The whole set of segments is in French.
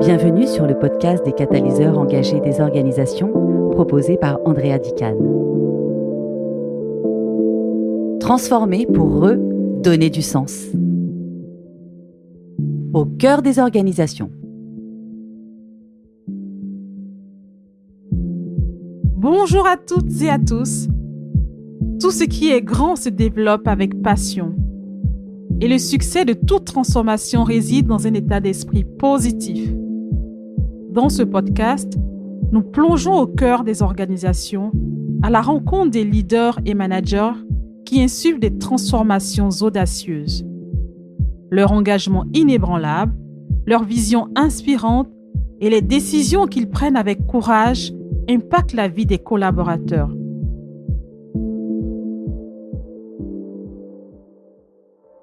Bienvenue sur le podcast des catalyseurs engagés des organisations proposé par Andrea Di-Can. Transformer pour redonner du sens. Au cœur des organisations. Bonjour à toutes et à tous. Tout ce qui est grand se développe avec passion. Et le succès de toute transformation réside dans un état d'esprit positif. Dans ce podcast, nous plongeons au cœur des organisations, à la rencontre des leaders et managers qui insufflent des transformations audacieuses. Leur engagement inébranlable, leur vision inspirante et les décisions qu'ils prennent avec courage impactent la vie des collaborateurs.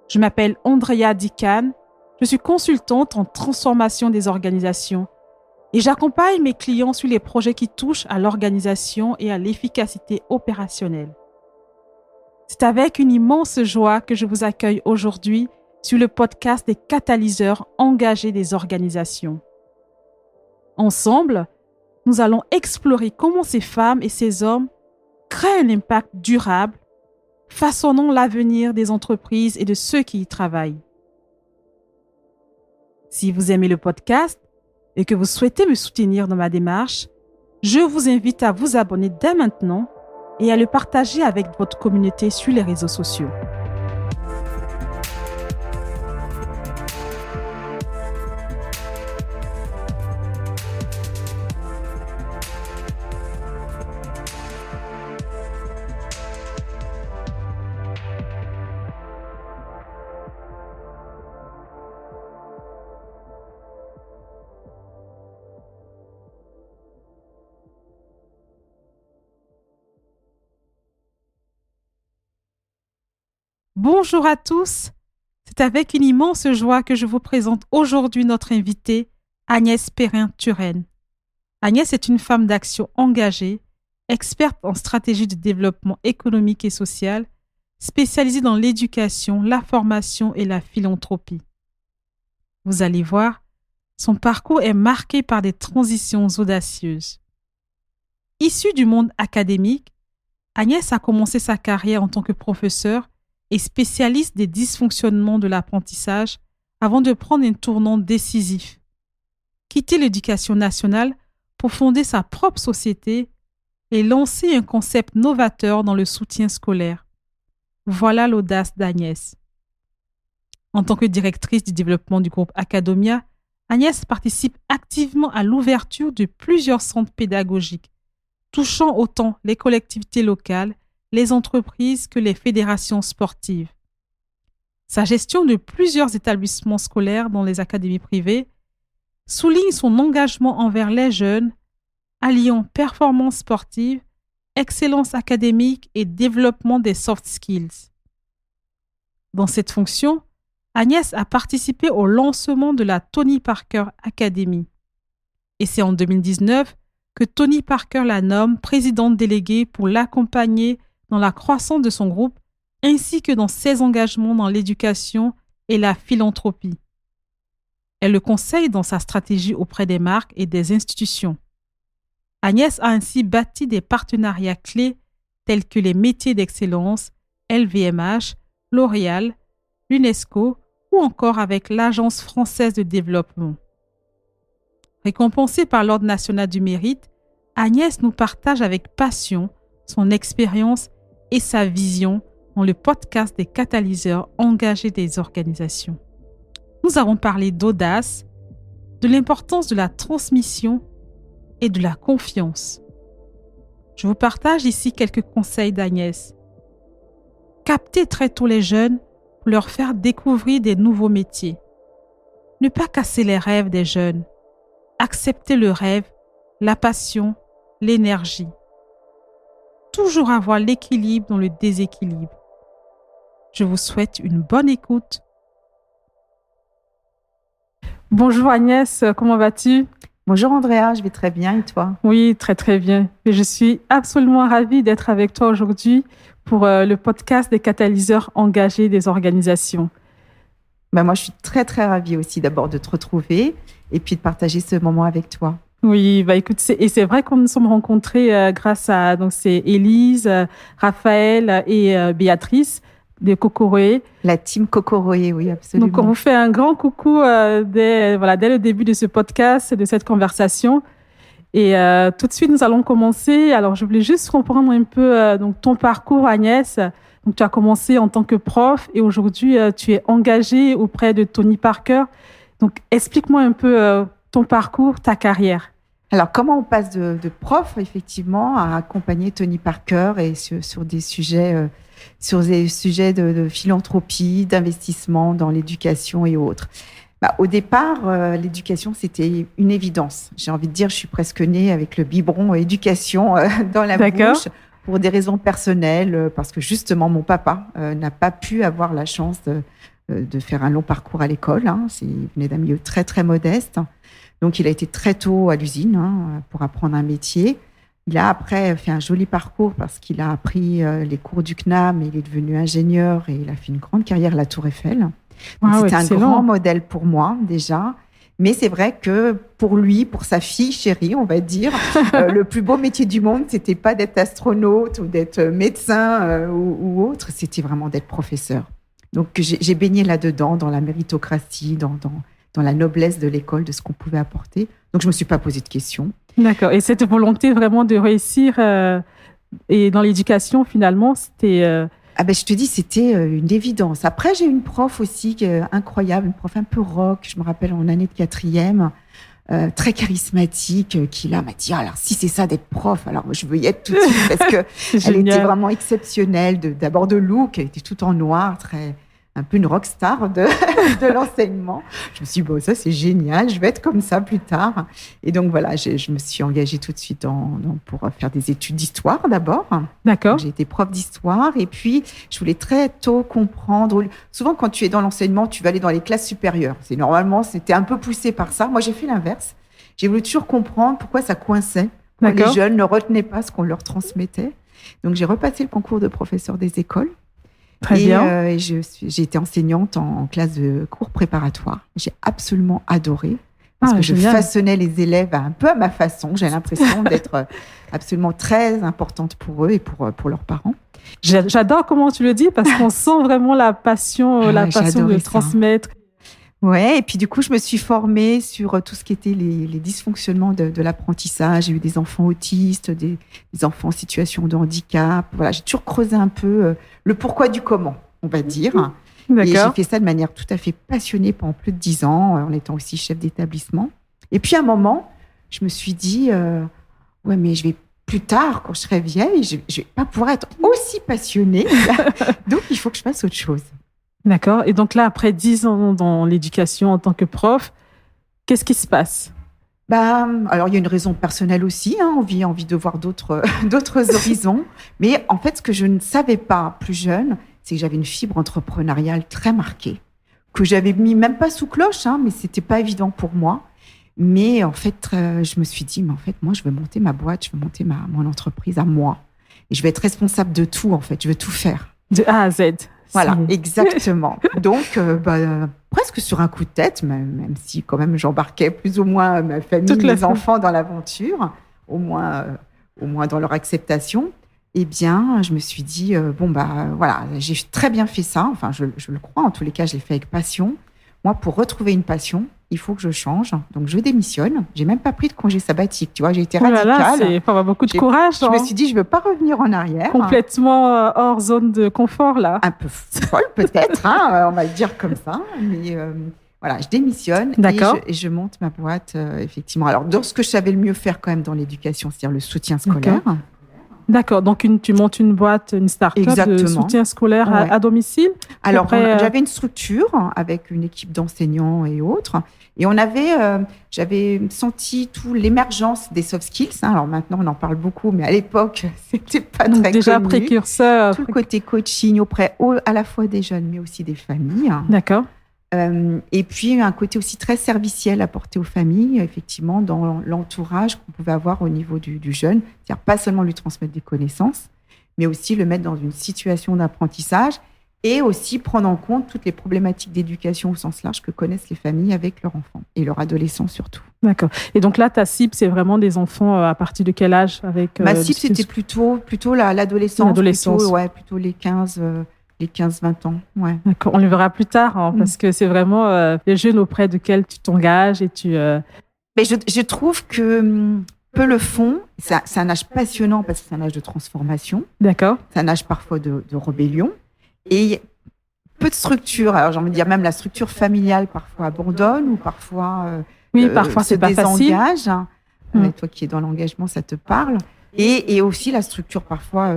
Je m'appelle Andrea Di-Can, je suis consultante en transformation des organisations et j'accompagne mes clients sur les projets qui touchent à l'organisation et à l'efficacité opérationnelle. C'est avec une immense joie que je vous accueille aujourd'hui sur le podcast des catalyseurs engagés des organisations. Ensemble, nous allons explorer comment ces femmes et ces hommes créent un impact durable, façonnant l'avenir des entreprises et de ceux qui y travaillent. Si vous aimez le podcast et que vous souhaitez me soutenir dans ma démarche, je vous invite à vous abonner dès maintenant et à le partager avec votre communauté sur les réseaux sociaux. Bonjour à tous, c'est avec une immense joie que je vous présente aujourd'hui notre invitée, Agnès Perrin-Turenne. Agnès est une femme d'action engagée, experte en stratégie de développement économique et social, spécialisée dans l'éducation, la formation et la philanthropie. Vous allez voir, son parcours est marqué par des transitions audacieuses. Issue du monde académique, Agnès a commencé sa carrière en tant que professeure et spécialiste des dysfonctionnements de l'apprentissage avant de prendre un tournant décisif. Quitter l'éducation nationale pour fonder sa propre société et lancer un concept novateur dans le soutien scolaire. Voilà l'audace d'Agnès. En tant que directrice du développement du groupe Academia, Agnès participe activement à l'ouverture de plusieurs centres pédagogiques, touchant autant les collectivités locales, les entreprises que les fédérations sportives. Sa gestion de plusieurs établissements scolaires dans les académies privées souligne son engagement envers les jeunes, alliant performance sportive, excellence académique et développement des soft skills. Dans cette fonction, Agnès a participé au lancement de la Tony Parker Academy. Et c'est en 2019 que Tony Parker la nomme présidente déléguée pour l'accompagner dans la croissance de son groupe, ainsi que dans ses engagements dans l'éducation et la philanthropie. Elle le conseille dans sa stratégie auprès des marques et des institutions. Agnès a ainsi bâti des partenariats clés tels que les métiers d'excellence, LVMH, L'Oréal, l'UNESCO ou encore avec l'Agence française de développement. Récompensée par l'Ordre national du mérite, Agnès nous partage avec passion son expérience et sa vision dans le podcast des catalyseurs engagés des organisations. Nous avons parlé d'audace, de l'importance de la transmission et de la confiance. Je vous partage ici quelques conseils d'Agnès. Captez très tôt les jeunes pour leur faire découvrir des nouveaux métiers. Ne pas casser les rêves des jeunes. Accepter le rêve, la passion, l'énergie. Toujours avoir l'équilibre dans le déséquilibre. Je vous souhaite une bonne écoute. Bonjour Agnès, comment vas-tu? Bonjour Andrea, je vais très bien et toi? Oui, très très bien. Et je suis absolument ravie d'être avec toi aujourd'hui pour le podcast des catalyseurs engagés des organisations. Ben, moi, je suis très, très ravie aussi d'abord de te retrouver et puis de partager ce moment avec toi. Oui, bah écoute, c'est vrai qu'on nous sommes rencontrés grâce à, donc c'est Élise, Raphaël et Béatrice de Kokoroé. La team Kokoroé, oui, absolument. Donc on vous fait un grand coucou dès le début de ce podcast, de cette conversation. Et tout de suite, nous allons commencer. Alors, je voulais juste comprendre un peu donc ton parcours, Agnès. Donc, tu as commencé en tant que prof et aujourd'hui, tu es engagée auprès de Tony Parker. Donc, explique-moi un peu ton parcours, ta carrière. Alors, comment on passe de prof, effectivement, à accompagner Tony Parker et sur des sujets, de philanthropie, d'investissement dans l'éducation et autres. Au départ, l'éducation, c'était une évidence. J'ai envie de dire, je suis presque née avec le biberon éducation dans la bouche pour des raisons personnelles, parce que justement, mon papa n'a pas pu avoir la chance de faire un long parcours à l'école. Il venait d'un milieu très, très modeste. Donc, il a été très tôt à l'usine pour apprendre un métier. Il a après fait un joli parcours parce qu'il a appris les cours du CNAM et il est devenu ingénieur et il a fait une grande carrière à la Tour Eiffel. C'était un grand modèle pour moi déjà. Mais c'est vrai que pour lui, pour sa fille chérie, on va dire, le plus beau métier du monde, c'était pas d'être astronaute ou d'être médecin ou autre, c'était vraiment d'être professeur. Donc j'ai baigné là-dedans, dans la méritocratie, dans la noblesse de l'école, de ce qu'on pouvait apporter. Donc je me suis pas posé de questions. D'accord. Et cette volonté vraiment de réussir et dans l'éducation, finalement, c'était... je te dis, c'était une évidence. Après, j'ai une prof aussi incroyable, une prof un peu rock, je me rappelle en année de 4e, très charismatique, qui là m'a dit, alors si c'est ça d'être prof, alors moi je veux y être tout de suite parce qu'elle était vraiment exceptionnelle, d'abord de look, elle était toute en noir, un peu une rockstar de l'enseignement. Je me suis dit, ça c'est génial, je vais être comme ça plus tard. Et donc voilà, je me suis engagée tout de suite pour faire des études d'histoire d'abord. D'accord. Donc, j'ai été prof d'histoire et puis je voulais très tôt comprendre. Souvent quand tu es dans l'enseignement, tu vas aller dans les classes supérieures. C'était un peu poussé par ça. Moi j'ai fait l'inverse. J'ai voulu toujours comprendre pourquoi ça coinçait. Les jeunes ne retenaient pas ce qu'on leur transmettait. Donc j'ai repassé le concours de professeur des écoles. Très bien. J'ai été enseignante en classe de cours préparatoire. J'ai absolument adoré parce que je façonnais les élèves un peu à ma façon. J'ai l'impression d'être absolument très importante pour eux et pour leurs parents. J'adore comment tu le dis parce qu'on sent vraiment la passion de transmettre. Ouais, et puis du coup, je me suis formée sur tout ce qui était les dysfonctionnements de l'apprentissage. J'ai eu des enfants autistes, des enfants en situation de handicap. Voilà, j'ai toujours creusé un peu le pourquoi du comment, on va dire. D'accord. Et j'ai fait ça de manière tout à fait passionnée pendant plus de 10 ans, en étant aussi chef d'établissement. Et puis à un moment, je me suis dit, mais je vais plus tard, quand je serai vieille, je vais pas pouvoir être aussi passionnée. Donc, il faut que je fasse autre chose. D'accord. Et donc là, après 10 ans dans l'éducation en tant que prof, qu'est-ce qui se passe ? Alors, il y a une raison personnelle aussi, envie de voir d'autres horizons. Mais en fait, ce que je ne savais pas plus jeune, c'est que j'avais une fibre entrepreneuriale très marquée, que j'avais mis même pas sous cloche, mais c'était pas évident pour moi. Mais en fait, je me suis dit, moi, je veux monter ma boîte, je veux monter mon entreprise à moi. Et je vais être responsable de tout, en fait. Je veux tout faire. De A à Z. Voilà, exactement. Donc, presque sur un coup de tête, même si quand même j'embarquais plus ou moins ma famille, mes enfants dans l'aventure, au moins dans leur acceptation, eh bien, je me suis dit, voilà, j'ai très bien fait ça. Enfin, je le crois. En tous les cas, je l'ai fait avec passion. Moi, pour retrouver une passion, il faut que je change. Donc, je démissionne. J'ai même pas pris de congé sabbatique. Tu vois, j'ai été radicale. Il faut avoir beaucoup de courage. Je me suis dit, je veux pas revenir en arrière. Complètement hors zone de confort, là. Un peu folle, peut-être. On va le dire comme ça. Mais voilà, je démissionne. Et je monte ma boîte, effectivement. Alors, dans ce que je savais le mieux faire quand même dans l'éducation, c'est-à-dire le soutien scolaire. D'accord, donc tu montes une boîte, une start-up de soutien scolaire à domicile. Alors, j'avais une structure avec une équipe d'enseignants et autres. Et j'avais senti l'émergence des soft skills. Alors maintenant, on en parle beaucoup, mais à l'époque, c'était pas très connu. Déjà précurseur. Tout le côté coaching auprès à la fois des jeunes, mais aussi des familles. D'accord. Et puis, un côté aussi très serviciel apporté aux familles, effectivement, dans l'entourage qu'on pouvait avoir au niveau du jeune. C'est-à-dire pas seulement lui transmettre des connaissances, mais aussi le mettre dans une situation d'apprentissage et aussi prendre en compte toutes les problématiques d'éducation au sens large que connaissent les familles avec leurs enfants et leurs adolescents surtout. D'accord. Et donc là, ta cible, c'est vraiment des enfants à partir de quel âge avec, Ma cible, c'était plutôt l'adolescence. Plutôt les 15-20 ans. Ouais. D'accord. On le verra plus tard, hein, parce que c'est vraiment les jeunes auprès desquels tu t'engages et tu... Mais je trouve que peu le font. C'est un âge passionnant parce que c'est un âge de transformation. D'accord. C'est un âge parfois de rébellion. Et peu de structure. Alors, j'ai envie de dire, même la structure familiale parfois abandonne ou parfois, parfois se c'est pas désengage. Toi qui es dans l'engagement, ça te parle. Et aussi la structure parfois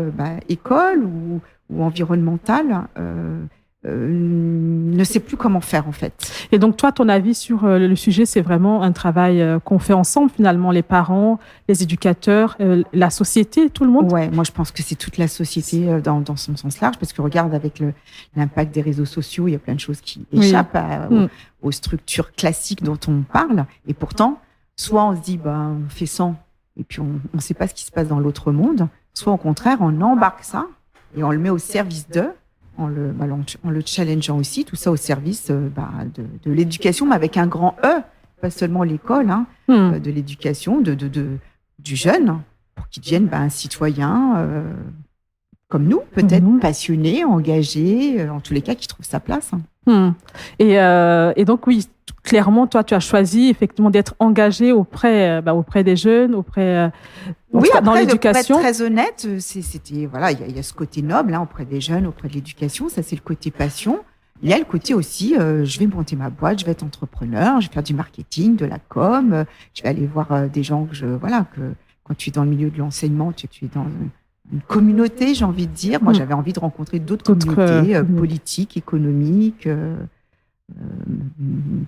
école ou environnementale ne sait plus comment faire en fait. Et donc toi, ton avis sur le sujet, c'est vraiment un travail qu'on fait ensemble finalement, les parents, les éducateurs, la société, tout le monde. Ouais, moi je pense que c'est toute la société dans son sens large, parce que regarde avec l'impact des réseaux sociaux, il y a plein de choses qui échappent aux structures classiques dont on parle, et pourtant, soit on se dit on fait sans, et puis on ne sait pas ce qui se passe dans l'autre monde, soit au contraire on embarque ça et on le met au service d'eux. En le challengeant aussi, tout ça au service de l'éducation, mais avec un grand E, pas seulement l'école, de l'éducation, du jeune, pour qu'il devienne un citoyen comme nous, peut-être passionné, engagé, en tous les cas, qui trouve sa place. Et donc, oui, clairement, toi, tu as choisi effectivement d'être engagé auprès des jeunes, dans l'éducation. Pour être très honnête, c'était il y a ce côté noble auprès des jeunes, auprès de l'éducation. Ça, c'est le côté passion. Il y a le côté aussi, je vais monter ma boîte, je vais être entrepreneur, je vais faire du marketing, de la com, je vais aller voir des gens que quand tu es dans le milieu de l'enseignement, tu es dans une communauté, j'ai envie de dire. Moi, j'avais envie de rencontrer d'autres communautés politiques, économiques,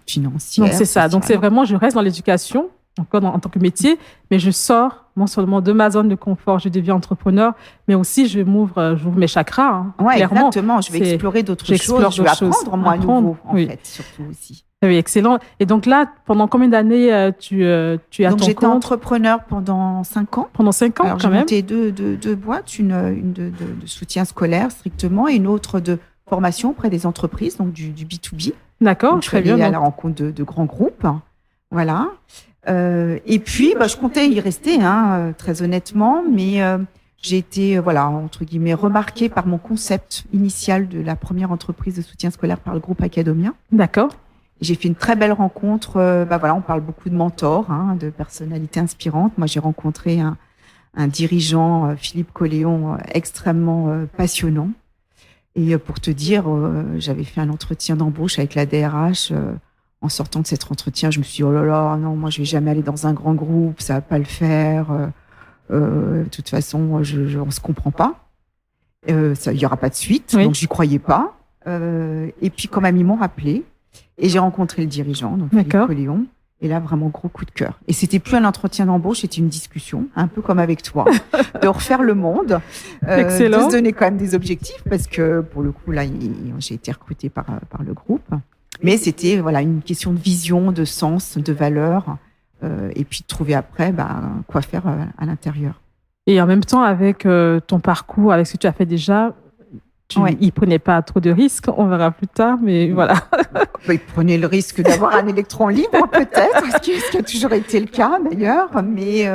financières. Donc, c'est ça. Donc, c'est vraiment, je reste dans l'éducation, encore en tant que métier, mais je sors non seulement de ma zone de confort, je deviens entrepreneur, mais aussi j'ouvre mes chakras. Oui, exactement. Je vais explorer d'autres choses. Je vais apprendre, moi, à nouveau, en fait, surtout aussi. Oui, excellent. Et donc là, pendant combien d'années tu as ton compte ? J'étais entrepreneur pendant 5 ans. Pendant 5 ans, quand même. J'ai monté deux boîtes, une de soutien scolaire strictement et une autre de formation auprès des entreprises, donc du B2B. D'accord, très bien. Je suis allée à la rencontre de grands groupes. Voilà. Et puis, je comptais y rester, très honnêtement, mais j'ai été, entre guillemets, remarquée par mon concept initial de la première entreprise de soutien scolaire par le groupe Academia. D'accord. J'ai fait une très belle rencontre. On parle beaucoup de mentors, de personnalités inspirantes. Moi, j'ai rencontré un dirigeant, Philippe Colléon, extrêmement passionnant. Et pour te dire, j'avais fait un entretien d'embauche avec la DRH. En sortant de cet entretien, je me suis dit, oh là là, non, moi, je vais jamais aller dans un grand groupe, ça va pas le faire. De toute façon, on se comprend pas. Il y aura pas de suite, donc j'y croyais pas. Et puis, quand même, ils m'ont rappelé. Et j'ai rencontré le dirigeant, donc Philippe Colléon. Et là, vraiment, gros coup de cœur. Et c'était plus un entretien d'embauche, c'était une discussion, un peu comme avec toi, de refaire le monde, de se donner quand même des objectifs, parce que pour le coup, là, j'ai été recrutée par le groupe. Mais c'était une question de vision, de sens, de valeur, et puis de trouver après quoi faire à l'intérieur. Et en même temps, avec ton parcours, avec ce que tu as fait déjà, il ne prenait pas trop de risques, on verra plus tard, mais voilà. Il prenait le risque d'avoir un électron libre, peut-être, ce qui a toujours été le cas d'ailleurs. Mais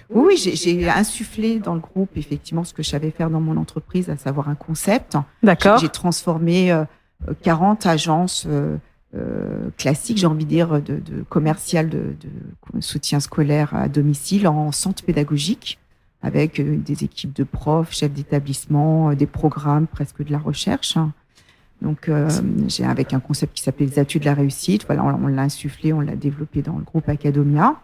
oui, j'ai insufflé dans le groupe, effectivement, ce que je savais faire dans mon entreprise, à savoir un concept. D'accord. J'ai transformé 40 agences classiques, j'ai envie de dire, de commerciales de soutien scolaire à domicile en centre pédagogique, avec des équipes de profs, chefs d'établissement, des programmes, presque de la recherche. Donc, j'ai avec un concept qui s'appelait les atouts de la réussite. Voilà, on l'a insufflé, on l'a développé dans le groupe Academia.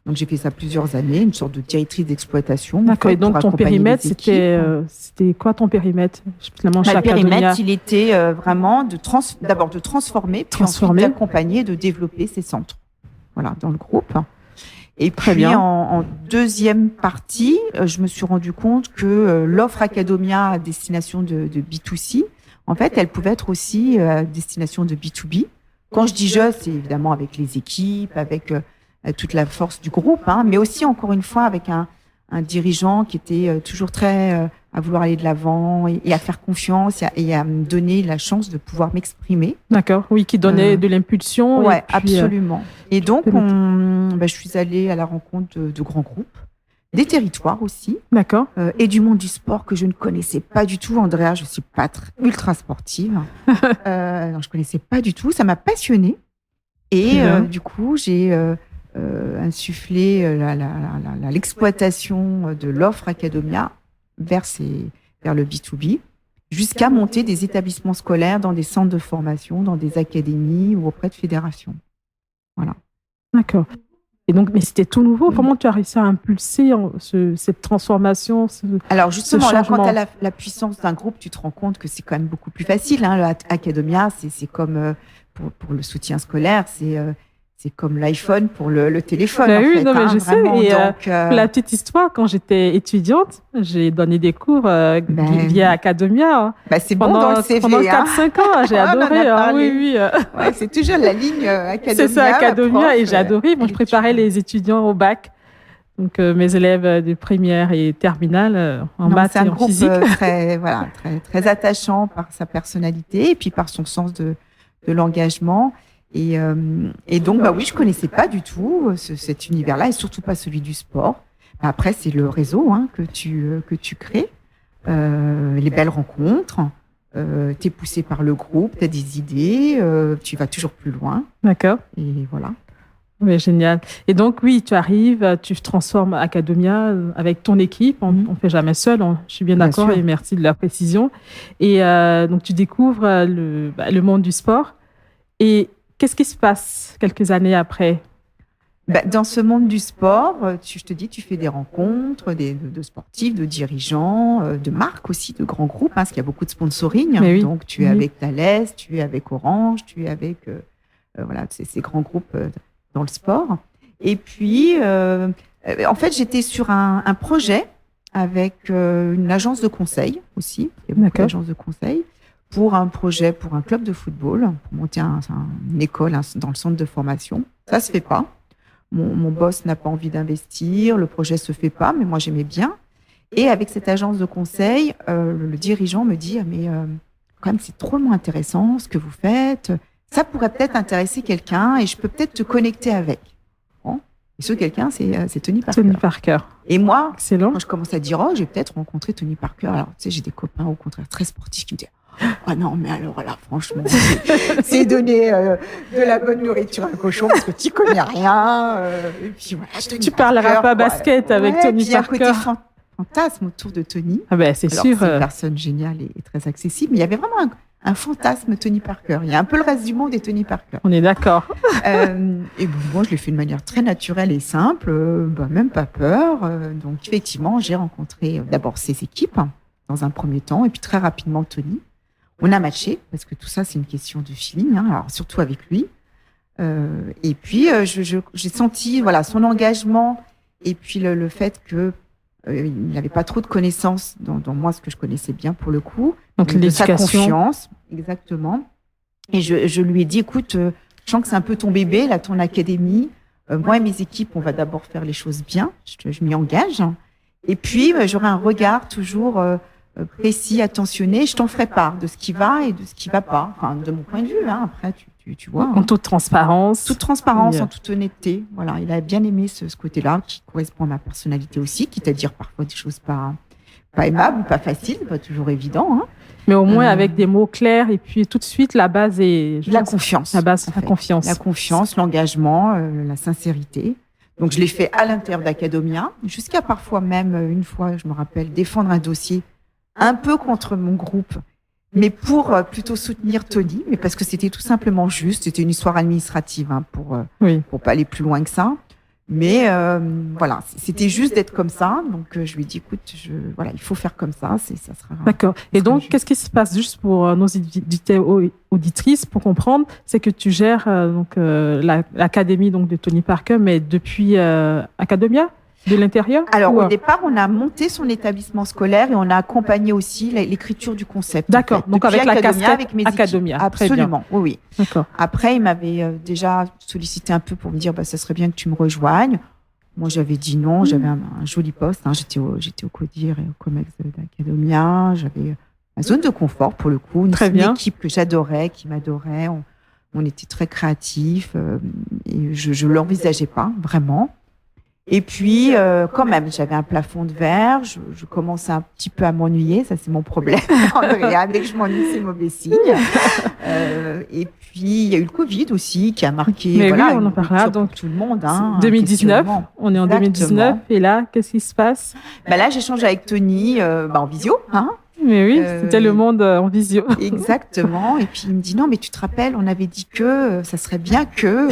Donc, j'ai fait ça plusieurs années, une sorte de directrice d'exploitation. D'accord. Et donc, ton périmètre, c'était quoi ton périmètre? Le périmètre, il était vraiment d'abord de transformer, puis ensuite d'accompagner, de développer ces centres. Voilà, dans le groupe. Et puis, en deuxième partie, je me suis rendu compte que l'offre Academia à destination de B2C, en fait, elle pouvait être aussi à destination de B2B. Quand je dis je, c'est évidemment avec les équipes, avec toute la force du groupe, mais aussi, encore une fois, avec un dirigeant qui était toujours très à vouloir aller de l'avant et à faire confiance et à me donner la chance de pouvoir m'exprimer. D'accord, oui, qui donnait de l'impulsion. Oui, puis, absolument. Et donc, je suis allée à la rencontre de grands groupes, des territoires aussi, d'accord. Et du monde du sport que je ne connaissais pas du tout. Andrea, je ne suis pas ultra sportive. Non, je ne connaissais pas du tout. Ça m'a passionnée. Et du coup, j'ai insufflé l'exploitation de l'offre Academia vers le B2B, jusqu'à monter des établissements scolaires dans des centres de formation, dans des académies ou auprès de fédérations. Voilà. D'accord. Et donc, mais c'était tout nouveau. Comment tu as réussi à impulser cette transformation, Alors justement, là, quand tu as la puissance d'un groupe, tu te rends compte que c'est quand même beaucoup plus facile. L'Academia, c'est comme pour le soutien scolaire, c'est comme l'iPhone pour le téléphone. Ben oui, fait, non, mais je sais. Et donc, la petite histoire, quand j'étais étudiante, j'ai donné des cours via Academia. C'est bon dans le CV. Pendant 4-5 ans, j'ai adoré. Oui. Ouais, c'est toujours la ligne Academia. C'est ça, Academia, et j'ai adoré. Bon, je préparais les étudiants au bac. Donc, mes élèves de première et terminale en maths et en physique. C'est un groupe très attachant par sa personnalité et puis par son sens de l'engagement. Et donc, oui, je ne connaissais pas du tout cet univers-là, et surtout pas celui du sport. Après, c'est le réseau que tu crées, les belles rencontres, tu es poussé par le groupe, tu as des idées, tu vas toujours plus loin. D'accord. Et voilà. Oui, génial. Et donc, oui, tu arrives, tu transformes Academia avec ton équipe. On ne fait jamais seul, je suis bien d'accord, et merci de la précision. Et donc, tu découvres le monde du sport. Et qu'est-ce qui se passe quelques années après ? Dans ce monde du sport, je te dis, tu fais des rencontres de sportifs, de dirigeants, de marques aussi, de grands groupes, parce qu'il y a beaucoup de sponsoring. Oui. Donc, tu es avec Thales, tu es avec Orange, tu es avec ces grands groupes dans le sport. Et puis, en fait, j'étais sur un projet avec une agence de conseil aussi. Il y a beaucoup d'agences de conseil. Pour un projet, pour un club de football, pour monter une école dans le centre de formation. Ça ne se fait pas. Mon boss n'a pas envie d'investir, le projet ne se fait pas, mais moi j'aimais bien. Et avec cette agence de conseil, le dirigeant me dit « mais quand même c'est drôlement intéressant ce que vous faites, ça pourrait peut-être intéresser quelqu'un et je peux peut-être te connecter avec. » Bon. Et ce quelqu'un, c'est Tony Parker. Tony Parker. Et moi, excellent. Quand je commence à dire « oh, j'ai peut-être rencontré Tony Parker », alors tu sais, j'ai des copains au contraire très sportifs qui me disent « ah non, mais alors là, franchement, c'est donner de la bonne nourriture à un cochon parce que tu connais rien. » Et puis voilà, tu parleras pas basket avec Tony Parker. Il y a un côté fantasme autour de Tony. Ah ben, c'est sûr. C'est une personne géniale et très accessible, mais il y avait vraiment un fantasme Tony Parker. Il y a un peu le reste du monde et Tony Parker. On est d'accord. Et bon, je l'ai fait de manière très naturelle et simple, même pas peur. Donc effectivement, j'ai rencontré d'abord ses équipes dans un premier temps, et puis très rapidement Tony. On a matché, parce que tout ça, c'est une question de feeling, alors surtout avec lui. Et puis, j'ai senti son engagement et puis le fait qu'il n'avait pas trop de connaissances dans moi, ce que je connaissais bien pour le coup. Donc l'éducation. De sa confiance, exactement. Et je lui ai dit, écoute, je sens que c'est un peu ton bébé, là, ton académie. Moi et mes équipes, on va d'abord faire les choses bien. Je m'y engage. Et puis, j'aurai un regard toujours précis, attentionné. Je t'en ferai part de ce qui va et de ce qui ne va pas. Enfin, de mon point de vue, après, tu vois. En toute transparence. Toute transparence, en toute honnêteté. Voilà, il a bien aimé ce côté-là, qui correspond à ma personnalité aussi, quitte à dire parfois des choses pas aimables ou pas faciles, pas toujours évident. Mais au moins avec des mots clairs, et puis tout de suite, la base est... La confiance. La base, la confiance. La confiance, l'engagement, la sincérité. Donc, je l'ai fait à l'intérieur d'Academia, jusqu'à parfois même, une fois, je me rappelle, défendre un dossier un peu contre mon groupe, mais pour plutôt soutenir Tony, mais parce que c'était tout simplement juste. C'était une histoire administrative pour pas aller plus loin que ça. Mais voilà, c'était juste d'être comme ça. Donc, je lui ai dit, écoute, il faut faire comme ça. Ça sera. D'accord. Et donc, qu'est-ce qui se passe, juste pour nos auditrices, pour comprendre, c'est que tu gères l'académie de Tony Parker, mais depuis Academia, de l'intérieur? Alors, au départ, on a monté son établissement scolaire et on a accompagné aussi l'écriture du concept. D'accord. Donc, avec la casquette avec mes Academia. Absolument, oui. D'accord. Après, il m'avait déjà sollicité un peu pour me dire, ça serait bien que tu me rejoignes. Moi, j'avais dit non. J'avais un joli poste. J'étais au CODIR et au COMEX d'Academia. J'avais ma zone de confort, pour le coup. Une équipe que j'adorais, qui m'adorait. On était très créatifs. Et je ne l'envisageais pas, vraiment. Et puis, quand même, j'avais un plafond de verre. Je commençais un petit peu à m'ennuyer. Ça, c'est mon problème. Andrea, dès que je m'ennuie, c'est mauvais signe. Et puis, il y a eu le Covid aussi qui a marqué. Mais voilà, oui, on en parlera. Donc, tout le monde. 2019. On est en 2019. Et là, qu'est-ce qui se passe? Là, j'échange avec Tony en visio. Mais oui, c'était le monde en visio. Exactement. Et puis, il me dit, non, mais tu te rappelles, on avait dit que ça serait bien que...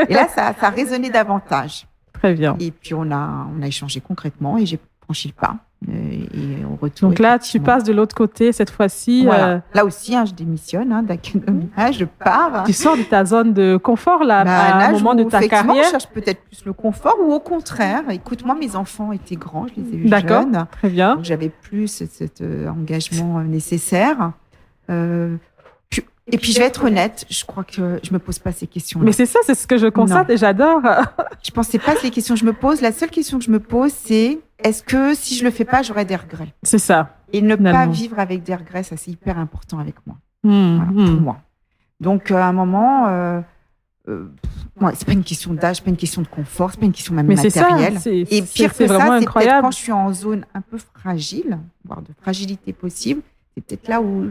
Et là, ça a résonné davantage. Très bien. Et puis, on a échangé concrètement et j'ai franchi le pas. Et on retourne. Donc là, tu passes de l'autre côté cette fois-ci. Voilà. Là aussi, je démissionne d'Academia, je pars. Tu sors de ta zone de confort là, à un moment de ta carrière. Je cherche peut-être plus le confort ou au contraire. Écoute, moi, mes enfants étaient grands, je les ai eus D'accord, jeunes. très bien. Donc, j'avais plus cet engagement nécessaire. Et puis, je vais être honnête, je crois que je me pose pas ces questions-là. Mais c'est ça, c'est ce que je constate et j'adore. Je pensais pas ces questions que je me pose. La seule question que je me pose, c'est est-ce que si je le fais pas, j'aurai des regrets? C'est ça. Et ne pas vivre avec des regrets, ça c'est hyper important avec moi. Pour moi. Donc, à un moment, c'est pas une question d'âge, c'est pas une question de confort, c'est pas une question même matérielle. Et pire que ça, c'est peut-être quand je suis en zone un peu fragile, voire de fragilité possible, c'est peut-être là où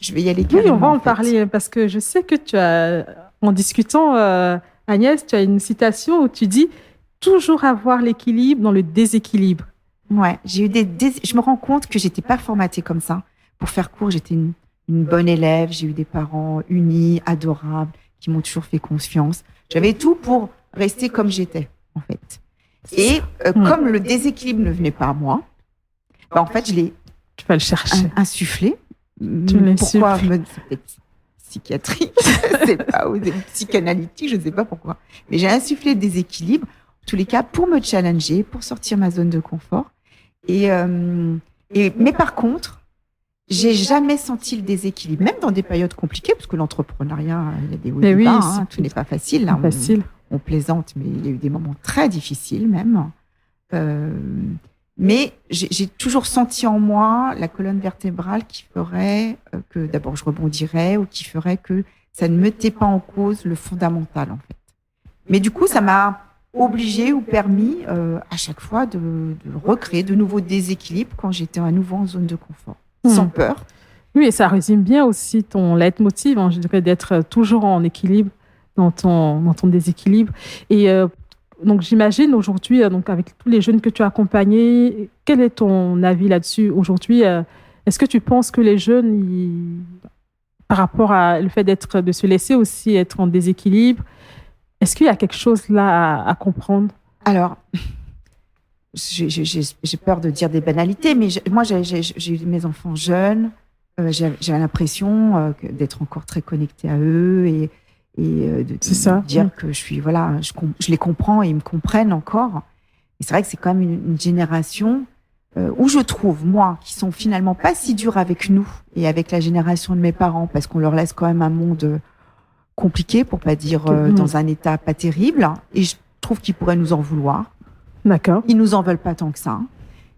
je vais y aller carrément. Oui, on va en parler parce que je sais que tu as, en discutant, Agnès, tu as une citation où tu dis toujours avoir l'équilibre dans le déséquilibre. Ouais, j'ai eu je me rends compte que j'étais pas formatée comme ça. Pour faire court, j'étais une bonne élève. J'ai eu des parents unis, adorables, qui m'ont toujours fait confiance. J'avais tout pour rester comme j'étais, en fait. Et comme le déséquilibre ne venait pas à moi, en fait, je l'ai insufflé. Pourquoi? C'est peut-être psychiatrique, je sais pas, ou psychanalytique, je sais pas pourquoi. Mais j'ai insufflé le déséquilibre, en tous les cas, pour me challenger, pour sortir ma zone de confort. Mais par contre, j'ai jamais senti le déséquilibre, même dans des périodes compliquées, parce que l'entrepreneuriat, il y a des hauts et des bas, tout n'est pas facile. Là, on plaisante, mais il y a eu des moments très difficiles même. Mais j'ai toujours senti en moi la colonne vertébrale qui ferait que d'abord je rebondirais ou qui ferait que ça ne mettait pas en cause le fondamental en fait. Mais du coup, ça m'a obligée ou permis à chaque fois de recréer de nouveaux déséquilibres quand j'étais à nouveau en zone de confort, sans peur. Oui, et ça résume bien aussi ton leitmotiv, je dirais, d'être toujours en équilibre dans ton déséquilibre. Et donc, j'imagine aujourd'hui, donc avec tous les jeunes que tu as accompagnés, quel est ton avis là-dessus aujourd'hui? Est-ce que tu penses que les jeunes, par rapport à le fait de se laisser aussi être en déséquilibre, est-ce qu'il y a quelque chose là à comprendre? Alors, j'ai peur de dire des banalités, mais moi, j'ai eu mes enfants jeunes. J'avais l'impression d'être encore très connectée à eux et de dire que je les comprends et ils me comprennent encore. Et c'est vrai que c'est quand même une génération où je trouve, moi, qui sont finalement pas si durs avec nous et avec la génération de mes parents, parce qu'on leur laisse quand même un monde compliqué, pour pas dire dans un état pas terrible. Et je trouve qu'ils pourraient nous en vouloir. D'accord. Ils nous en veulent pas tant que ça.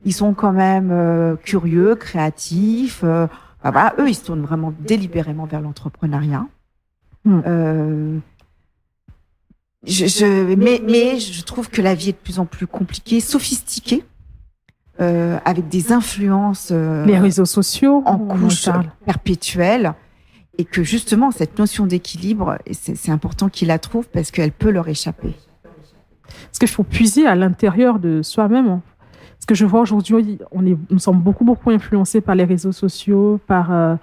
Ils sont quand même curieux, créatifs. Eux, ils se tournent vraiment délibérément vers l'entrepreneuriat. Mais je trouve que la vie est de plus en plus compliquée, sophistiquée, avec des influences les réseaux sociaux en couche perpétuelle, et que justement cette notion d'équilibre, c'est important qu'ils la trouvent parce qu'elle peut leur échapper. Parce qu'il faut puiser à l'intérieur de soi-même. Parce que je vois aujourd'hui, nous sommes beaucoup influencés par les réseaux sociaux, par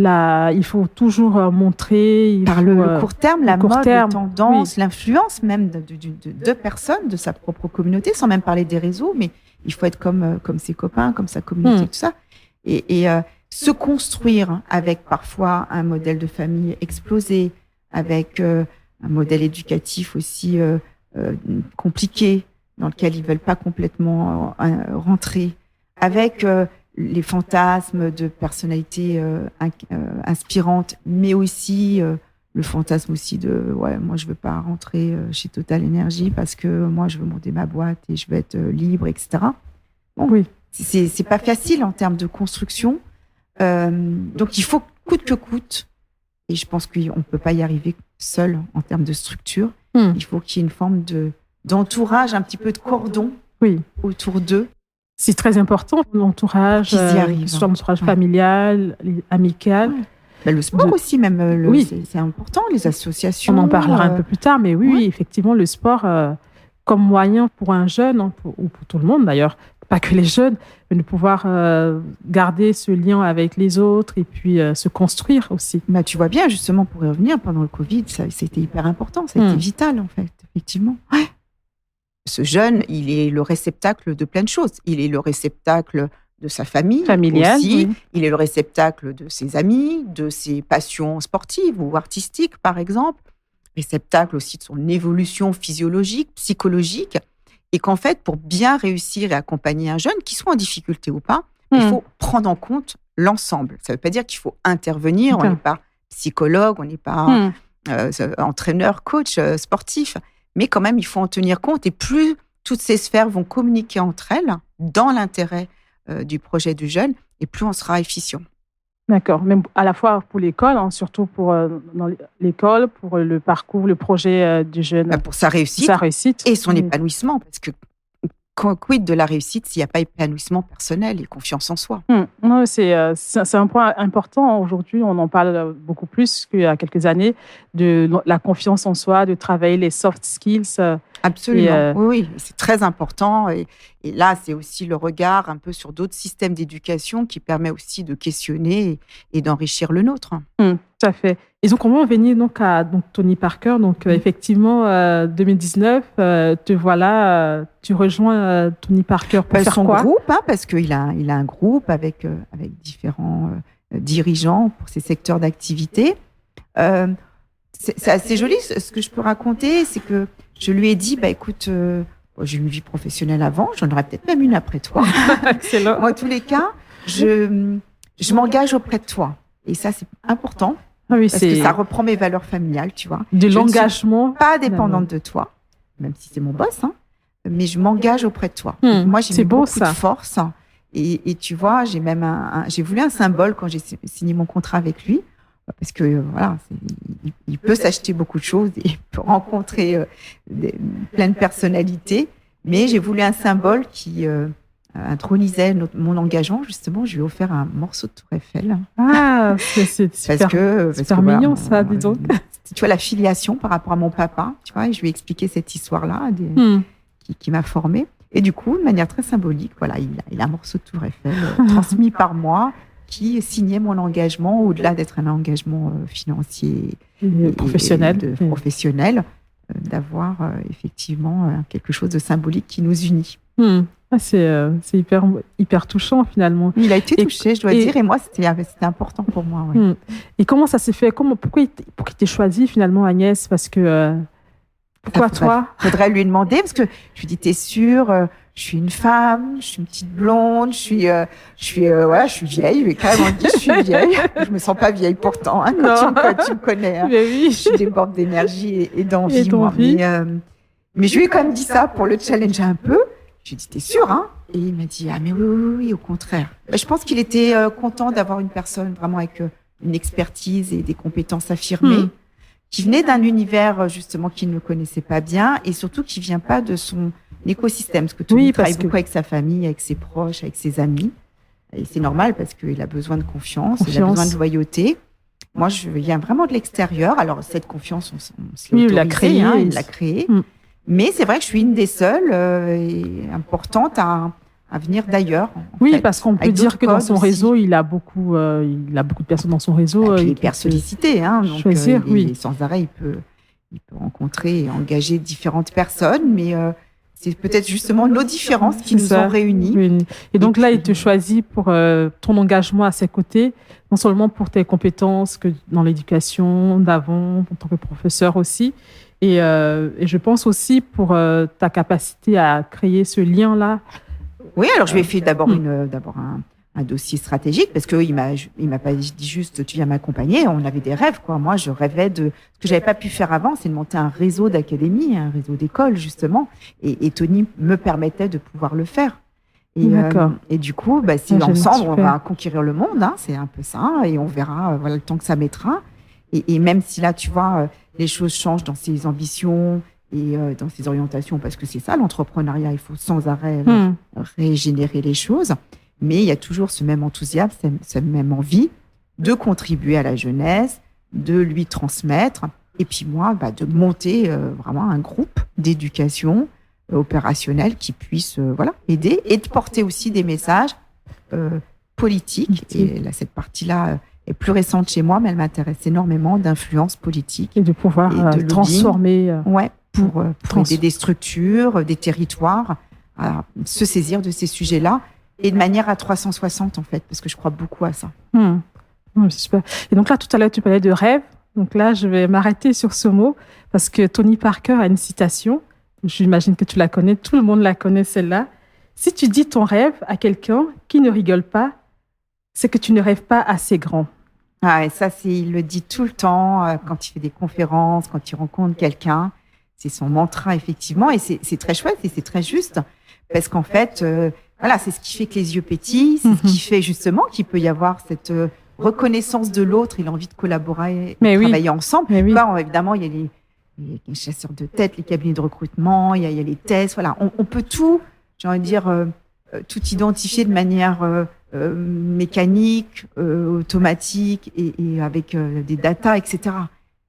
il faut toujours montrer. Par le court terme, la mode, la tendance, l'influence même de personnes, de sa propre communauté, sans même parler des réseaux, mais il faut être comme ses copains, comme sa communauté, tout ça. Et se construire avec parfois un modèle de famille explosé, avec un modèle éducatif aussi compliqué, dans lequel ils ne veulent pas complètement rentrer, avec les fantasmes de personnalités inspirantes, mais aussi le fantasme aussi de moi je veux pas rentrer chez Total Energy parce que moi je veux monter ma boîte et je veux être libre, etc. Bon, Oui. c'est pas facile en termes de construction. Donc il faut coûte que coûte, et je pense qu'on ne peut pas y arriver seul en termes de structure. Il faut qu'il y ait une forme d'entourage, un petit peu de cordon autour d'eux. C'est très important, l'entourage, Qu'ils y arrivent. soit l'entourage familial, amical. Ouais. Ben, le sport aussi, même, c'est important, les associations. On en parlera un peu plus tard, mais oui, effectivement, le sport comme moyen pour un jeune, ou pour tout le monde d'ailleurs, pas que les jeunes, mais de pouvoir garder ce lien avec les autres et puis se construire aussi. Bah, tu vois bien, justement, pour y revenir, pendant le Covid, c'était hyper important, ça a été vital, en fait, effectivement. Ouais. Ce jeune, il est le réceptacle de plein de choses. Il est le réceptacle de sa famille familiale aussi. Oui. Il est le réceptacle de ses amis, de ses passions sportives ou artistiques, par exemple. Réceptacle aussi de son évolution physiologique, psychologique. Et qu'en fait, pour bien réussir et accompagner un jeune, qu'il soit en difficulté ou pas, il faut prendre en compte l'ensemble. Ça ne veut pas dire qu'il faut intervenir. On n'est pas psychologue, on n'est pas entraîneur, coach, sportif. Mais quand même, il faut en tenir compte. Et plus toutes ces sphères vont communiquer entre elles dans l'intérêt du projet du jeune, et plus on sera efficient. D'accord, même à la fois pour l'école, surtout pour dans l'école, pour le parcours, le projet du jeune. Pour sa réussite et son épanouissement. Parce que quid de la réussite s'il n'y a pas épanouissement personnel et confiance en soi? Non, c'est un point important. Aujourd'hui, on en parle beaucoup plus qu'il y a quelques années, de la confiance en soi, de travailler les soft skills. Absolument, oui, c'est très important. Et là, c'est aussi le regard un peu sur d'autres systèmes d'éducation qui permet aussi de questionner et d'enrichir le nôtre. Tout à fait. Et donc, on va venir à Tony Parker. Donc, effectivement, 2019, te voilà, tu rejoins Tony Parker pour faire son quoi? Groupe, parce qu'il a un groupe avec différents dirigeants pour ses secteurs d'activité. C'est assez joli. Ce que je peux raconter, c'est que je lui ai dit, écoute, j'ai une vie professionnelle avant, j'en aurais peut-être même une après toi. Excellent. Moi, en tous les cas, je m'engage auprès de toi. Et ça, c'est important. Parce que ça reprend mes valeurs familiales, tu vois. De l'engagement. Je ne suis pas dépendante de toi, même si c'est mon boss, mais je m'engage auprès de toi. Moi, j'ai mis beaucoup de force. Et tu vois, j'ai même j'ai voulu un symbole quand j'ai signé mon contrat avec lui. Parce que voilà, il peut s'acheter beaucoup de choses et il peut rencontrer plein de personnalités. Mais j'ai voulu un symbole qui intronisait mon engagement. Justement, je lui ai offert un morceau de Tour Eiffel. Ah, c'est super mignon, ça, dis donc. Tu vois, la filiation par rapport à mon papa, tu vois, et je lui ai expliqué cette histoire-là qui m'a formée. Et du coup, de manière très symbolique, voilà, il a un morceau de Tour Eiffel transmis par moi, qui signait mon engagement, au-delà d'être un engagement financier et professionnel, d'avoir effectivement quelque chose de symbolique qui nous unit. C'est hyper touchant finalement. Il a été touché, je dois dire, et moi c'était important pour moi. Ouais. Et comment ça s'est fait? Pourquoi il t'a choisi finalement, Agnès? Parce que pourquoi toi? Faudrait lui demander, parce que je lui dis, t'es sûre? Je suis une femme, je suis une petite blonde, je suis vieille. Je vais carrément dire, je suis vieille. Je me sens pas vieille pourtant, quand tu me connais. Oui. Je suis déborde d'énergie et d'envie. Mais je lui ai quand même dit ça pour le challenger un peu. Je lui ai dit, t'es sûre, Et il m'a dit, mais oui, au contraire. Je pense qu'il était content d'avoir une personne vraiment avec une expertise et des compétences affirmées, qui venait d'un univers justement qu'il ne connaissait pas bien et surtout qui vient pas de son écosystème, parce que Tony travaille beaucoup avec sa famille, avec ses proches, avec ses amis. Et c'est normal parce qu'il a besoin de confiance, il a besoin de loyauté. Moi, je viens vraiment de l'extérieur. Alors, cette confiance, on se l'a autorisée, il l'a créée. Mais c'est vrai que je suis une des seules et importantes à venir d'ailleurs. Oui, parce qu'on peut dire que dans son réseau, il a beaucoup de personnes dans son réseau. Il est hyper sollicité. Donc, choisir, sans arrêt, il peut rencontrer et engager différentes personnes, mais c'est peut-être justement nos différences qui nous ont réunis. Oui. Et donc là, il te choisit pour ton engagement à ses côtés, non seulement pour tes compétences que dans l'éducation d'avant, en tant que professeur aussi, et je pense aussi pour ta capacité à créer ce lien-là. Oui, alors je lui ai fait d'abord un un dossier stratégique, parce qu'il m'a pas dit juste tu viens m'accompagner. On avait des rêves, quoi. Moi, je rêvais de ce que j'avais pas pu faire avant, c'est de monter un réseau d'académies, un réseau d'écoles justement. Et Tony me permettait de pouvoir le faire. Et du coup, si ensemble on va conquérir le monde, hein, c'est un peu ça, et on verra voilà le temps que ça mettra. Et même si là, tu vois, les choses changent dans ses ambitions et dans ses orientations, parce que c'est ça l'entrepreneuriat, il faut sans arrêt régénérer les choses. Mais il y a toujours ce même enthousiasme, cette même envie de contribuer à la jeunesse, de lui transmettre, et puis moi, de monter vraiment un groupe d'éducation opérationnel qui puisse aider et de porter aussi des messages politiques. Et là, cette partie-là est plus récente chez moi, mais elle m'intéresse énormément, d'influence politique. Et de pouvoir de transformer. Pour aider des structures, des territoires à se saisir de ces sujets-là. Et de manière à 360, en fait, parce que je crois beaucoup à ça. C'est super. Et donc là, tout à l'heure, tu parlais de rêve. Donc là, je vais m'arrêter sur ce mot, parce que Tony Parker a une citation. J'imagine que tu la connais. Tout le monde la connaît, celle-là. Si tu dis ton rêve à quelqu'un qui ne rigole pas, c'est que tu ne rêves pas assez grand. Ah, et ça, il le dit tout le temps, quand il fait des conférences, quand il rencontre quelqu'un. C'est son mantra, effectivement. Et c'est très chouette et c'est très juste. Parce qu'en fait... c'est ce qui fait que les yeux pétillent, c'est ce qui fait justement qu'il peut y avoir cette reconnaissance de l'autre et l'envie de collaborer, travailler ensemble. Évidemment, il y a les chasseurs de tête, les cabinets de recrutement, il y a les tests. Voilà, on peut tout, j'ai envie de dire, tout identifier de manière mécanique, automatique et avec des datas, etc.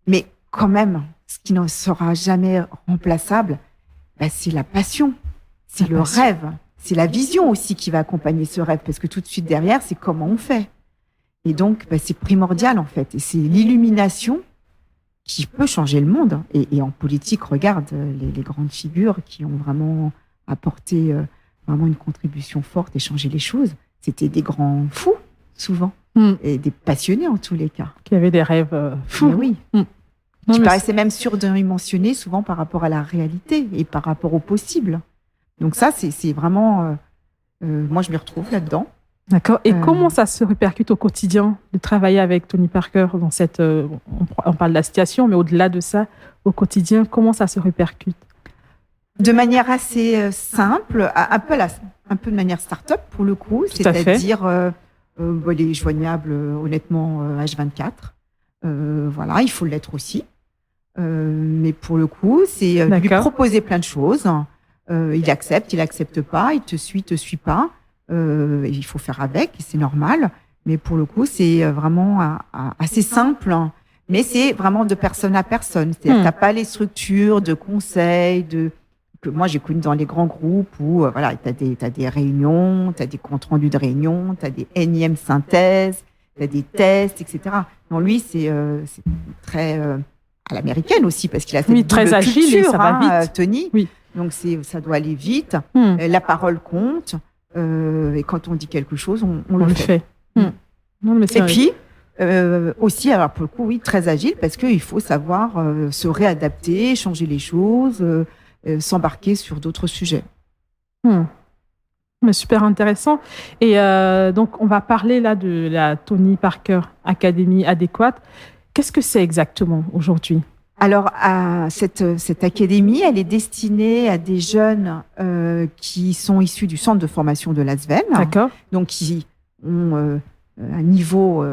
Mais quand même, ce qui ne sera jamais remplaçable, c'est la passion, c'est le rêve. C'est la vision aussi qui va accompagner ce rêve, parce que tout de suite derrière, c'est comment on fait. Et donc, c'est primordial, en fait. Et c'est l'illumination qui peut changer le monde. Et en politique, regarde les grandes figures qui ont vraiment apporté vraiment une contribution forte et changé les choses. C'était des grands fous, souvent, et des passionnés en tous les cas. Qui avaient des rêves fous. Mais oui. Qui paraissaient même surdimensionnés, souvent par rapport à la réalité et par rapport au possible. Donc ça, c'est vraiment... moi, je m'y retrouve là-dedans. D'accord. Et comment ça se répercute au quotidien de travailler avec Tony Parker dans cette... on parle de la situation, mais au-delà de ça, au quotidien, comment ça se répercute? De manière assez simple, un peu de manière start-up pour le coup. C'est-à-dire, il est joignable honnêtement H24. Voilà, il faut l'être aussi. Mais pour le coup, c'est lui proposer plein de choses. Il accepte pas, il te suit pas. Il faut faire avec, c'est normal. Mais pour le coup, c'est vraiment assez simple. Mais c'est vraiment de personne à personne. C'est-à-dire, t'as pas les structures de conseils, que moi j'ai connu dans les grands groupes où t'as des réunions, t'as des comptes rendus de réunions, t'as des énièmes synthèses, t'as des tests, etc. Non, lui, c'est très à l'américaine aussi, parce qu'il a cette très agile culture, et ça va vite. Tony. Oui. Donc ça doit aller vite. La parole compte. Et quand on dit quelque chose, on le fait. Non, mais et puis aussi, alors pour le coup, oui, très agile, parce qu'il faut savoir se réadapter, changer les choses, s'embarquer sur d'autres sujets. Mais super intéressant. Et donc, on va parler là de la Tony Parker Academy adéquate. Qu'est-ce que c'est exactement aujourd'hui? Alors, cette académie, elle est destinée à des jeunes qui sont issus du centre de formation de l'ASVEL. D'accord. Donc, qui ont un niveau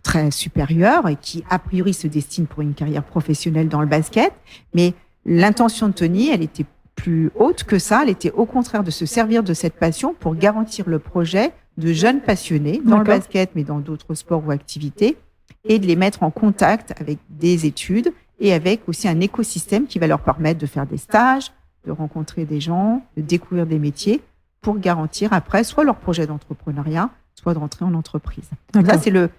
très supérieur et qui, a priori, se destinent pour une carrière professionnelle dans le basket. Mais l'intention de Tony, elle était plus haute que ça. Elle était au contraire de se servir de cette passion pour garantir le projet de jeunes passionnés dans le basket, mais dans d'autres sports ou activités, et de les mettre en contact avec des études et avec aussi un écosystème qui va leur permettre de faire des stages, de rencontrer des gens, de découvrir des métiers pour garantir après soit leur projet d'entrepreneuriat, soit de rentrer en entreprise. Donc ça, c'est le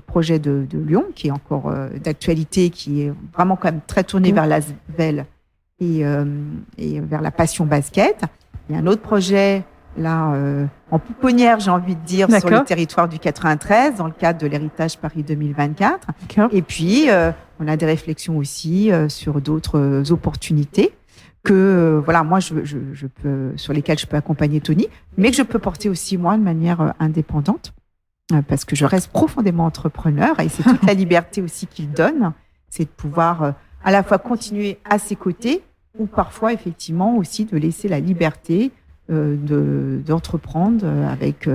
projet de Lyon qui est encore d'actualité, qui est vraiment quand même très tourné vers l'ASVEL et vers la passion basket. Il y a un autre projet là en pouponnière, j'ai envie de dire, sur le territoire du 93 dans le cadre de l'héritage Paris 2024. Et puis on a des réflexions aussi sur d'autres opportunités. que voilà, moi, je peux, sur lesquels je peux accompagner Tony, mais que je peux porter aussi moi de manière indépendante, parce que je reste profondément entrepreneur et c'est toute la liberté aussi qu'il donne, c'est de pouvoir à la fois continuer à ses côtés ou parfois effectivement aussi de laisser la liberté d'entreprendre avec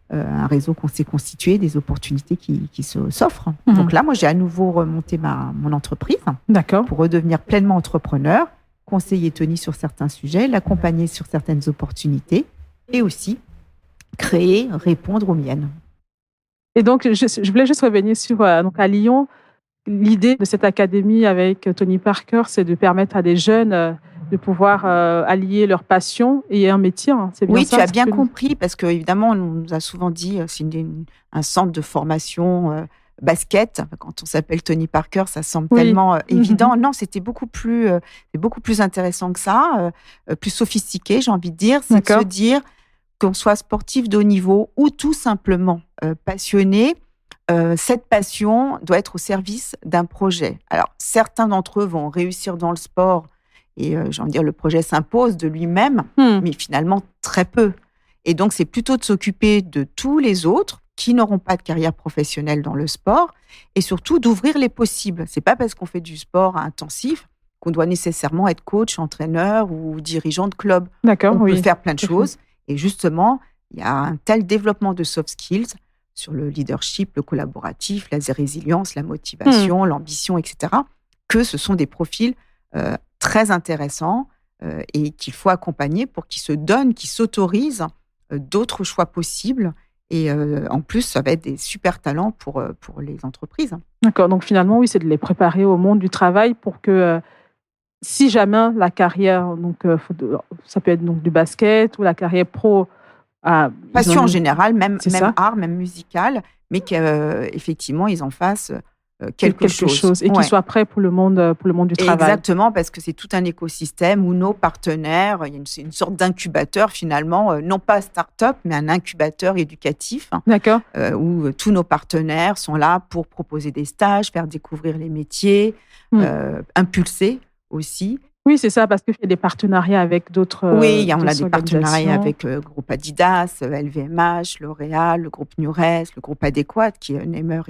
un réseau qu'on s'est constitué, des opportunités qui s'offrent. Donc là, moi, j'ai à nouveau remonté mon entreprise. D'accord. Pour redevenir pleinement entrepreneur, conseiller Tony sur certains sujets, l'accompagner sur certaines opportunités et aussi créer, répondre aux miennes. Et donc, je voulais juste revenir sur, donc à Lyon, l'idée de cette académie avec Tony Parker, c'est de permettre à des jeunes de pouvoir allier leur passion et un métier. Hein. C'est bien oui, ça, tu as bien compris, parce qu'évidemment, on nous a souvent dit c'est un centre de formation basket. Quand on s'appelle Tony Parker, ça semble tellement évident. Non, c'était beaucoup plus intéressant que ça, plus sophistiqué, j'ai envie de dire. C'est de se dire qu'on soit sportif de haut niveau ou tout simplement passionné, cette passion doit être au service d'un projet. Alors, certains d'entre eux vont réussir dans le sport et j'ai envie de dire le projet s'impose de lui-même, mais finalement très peu. Et donc, c'est plutôt de s'occuper de tous les autres qui n'auront pas de carrière professionnelle dans le sport et surtout d'ouvrir les possibles. C'est pas parce qu'on fait du sport intensif qu'on doit nécessairement être coach, entraîneur ou dirigeant de club. D'accord, on peut faire plein de choses. Et justement, il y a un tel développement de soft skills sur le leadership, le collaboratif, la résilience, la motivation, l'ambition, etc., que ce sont des profils très intéressants et qu'il faut accompagner pour qu'ils se donnent, qu'ils s'autorisent d'autres choix possibles. Et en plus, ça va être des super talents pour les entreprises. D'accord, donc finalement, oui, c'est de les préparer au monde du travail pour que si jamais la carrière, donc, ça peut être donc du basket ou la carrière pro. Passion en général, même art, même musical, mais qu'effectivement, ils en fassent quelque chose. Et qu'ils soient prêts pour le monde du travail. Exactement, parce que c'est tout un écosystème où nos partenaires, il y a une sorte d'incubateur finalement, non pas start-up, mais un incubateur éducatif. D'accord. Où tous nos partenaires sont là pour proposer des stages, faire découvrir les métiers, impulser aussi. Oui, c'est ça, parce qu'il y a des partenariats avec d'autres. Oui, on a des partenariats avec le groupe Adidas, LVMH, L'Oréal, le groupe Nures, le groupe Adéquat, qui est Nemer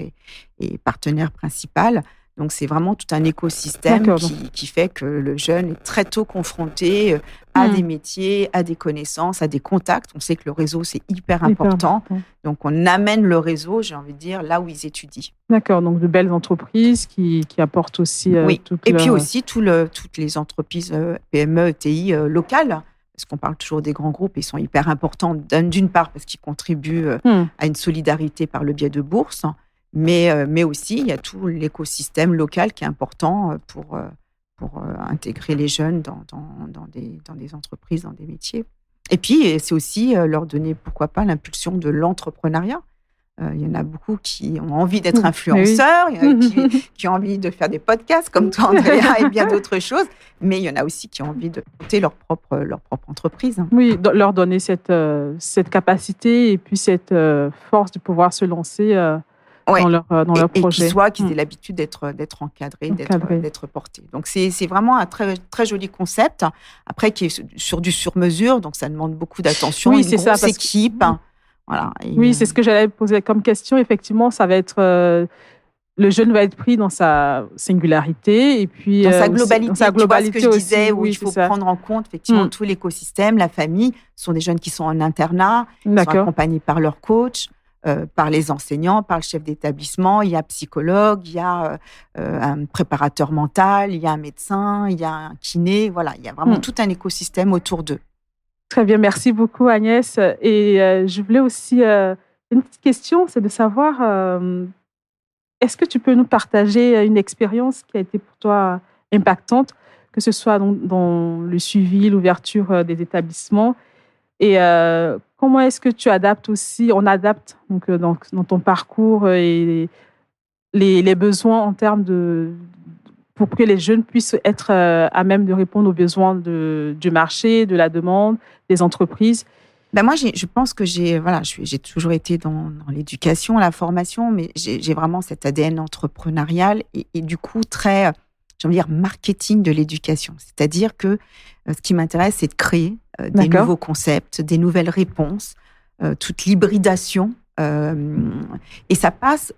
et partenaire principal. Donc, c'est vraiment tout un écosystème qui fait que le jeune est très tôt confronté à des métiers, à des connaissances, à des contacts. On sait que le réseau, c'est hyper important. Donc, on amène le réseau, j'ai envie de dire, là où ils étudient. D'accord, donc de belles entreprises qui apportent aussi... puis aussi toutes les entreprises PME, ETI locales, parce qu'on parle toujours des grands groupes, ils sont hyper importants, d'une part parce qu'ils contribuent à une solidarité par le biais de bourses, mais aussi, il y a tout l'écosystème local qui est important pour intégrer les jeunes dans des entreprises, dans des métiers. Et puis, c'est aussi leur donner, pourquoi pas, l'impulsion de l'entrepreneuriat. Il y en a beaucoup qui ont envie d'être influenceurs, il y en a qui ont envie de faire des podcasts, comme toi, Andrea, et bien d'autres choses. Mais il y en a aussi qui ont envie de monter leur propre entreprise. Oui, leur donner cette capacité et puis cette force de pouvoir se lancer dans leur projet. Et qu'ils aient l'habitude d'être encadrés, d'être portés. Donc, c'est vraiment un très, très joli concept. Après, qui est sur du sur-mesure, donc ça demande beaucoup d'attention, une grosse équipe. Voilà. Oui, c'est ce que j'allais poser comme question. Effectivement, ça va être... le jeune va être pris dans sa singularité et puis... Dans sa globalité. Tu vois ce que je disais, où il faut prendre en compte effectivement tout l'écosystème, la famille. Ce sont des jeunes qui sont en internat, qui sont accompagnés par leur coach, par les enseignants, par le chef d'établissement, il y a un psychologue, il y a un préparateur mental, il y a un médecin, il y a un kiné. Voilà, il y a vraiment tout un écosystème autour d'eux. Très bien, merci beaucoup Agnès. Et je voulais aussi, une petite question, c'est de savoir, est-ce que tu peux nous partager une expérience qui a été pour toi impactante, que ce soit dans le suivi, l'ouverture des établissements, et comment est-ce que tu adaptes aussi, on adapte donc, dans ton parcours et les besoins en termes pour que les jeunes puissent être à même de répondre aux besoins du marché, de la demande, des entreprises. Moi, je pense que j'ai toujours été dans l'éducation, la formation, mais j'ai vraiment cet ADN entrepreneurial et du coup très j'ai envie de dire, marketing de l'éducation. C'est-à-dire que ce qui m'intéresse, c'est de créer des nouveaux concepts, des nouvelles réponses, toute l'hybridation. Et ça passe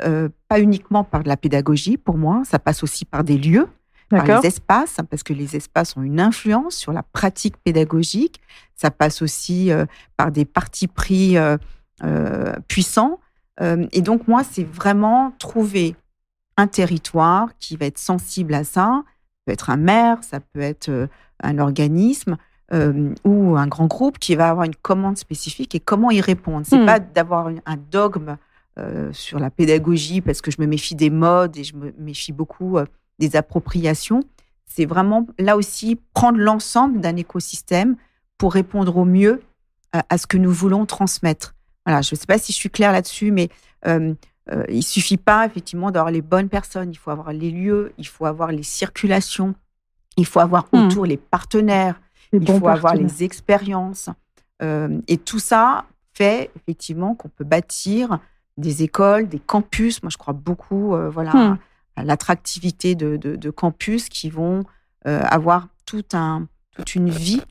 pas uniquement par de la pédagogie, pour moi, ça passe aussi par des lieux, par les espaces, parce que les espaces ont une influence sur la pratique pédagogique. Ça passe aussi par des partis pris puissants. Et donc, moi, c'est vraiment trouver un territoire qui va être sensible à ça. Ça peut être un maire, ça peut être un organisme ou un grand groupe qui va avoir une commande spécifique et comment y répondre. C'est pas d'avoir un dogme sur la pédagogie parce que je me méfie des modes et je me méfie beaucoup des appropriations. C'est vraiment, là aussi, prendre l'ensemble d'un écosystème pour répondre au mieux à ce que nous voulons transmettre. Voilà, je ne sais pas si je suis claire là-dessus, mais il ne suffit pas, effectivement, d'avoir les bonnes personnes. Il faut avoir les lieux, il faut avoir les circulations, il faut avoir autour les partenaires, il faut avoir les expériences. Et tout ça fait, effectivement, qu'on peut bâtir des écoles, des campus. Moi, je crois beaucoup à l'attractivité de campus qui vont avoir toute une vie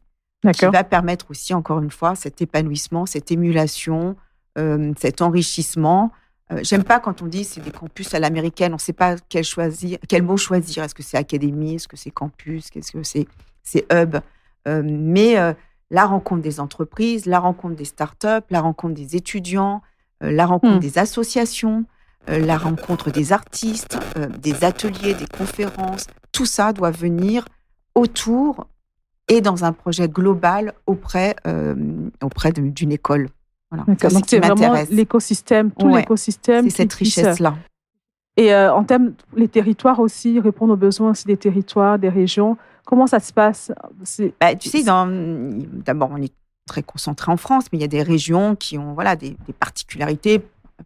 qui va permettre aussi, encore une fois, cet épanouissement, cette émulation, cet enrichissement. J'aime pas quand on dit c'est des campus à l'américaine, on ne sait pas quel mot choisir. Est-ce que c'est académie, est-ce que c'est campus, est-ce que c'est hub. Mais la rencontre des entreprises, la rencontre des startups, la rencontre des étudiants, la rencontre des associations, la rencontre des artistes, des ateliers, des conférences, tout ça doit venir autour et dans un projet global auprès d'une école. Voilà. Donc, c'est vraiment l'écosystème, l'écosystème. C'est cette richesse-là. Et en termes, les territoires aussi, répondre aux besoins aussi des territoires, des régions. Comment ça se passe? Tu sais, d'abord, on est très concentré en France, mais il y a des régions qui ont des particularités.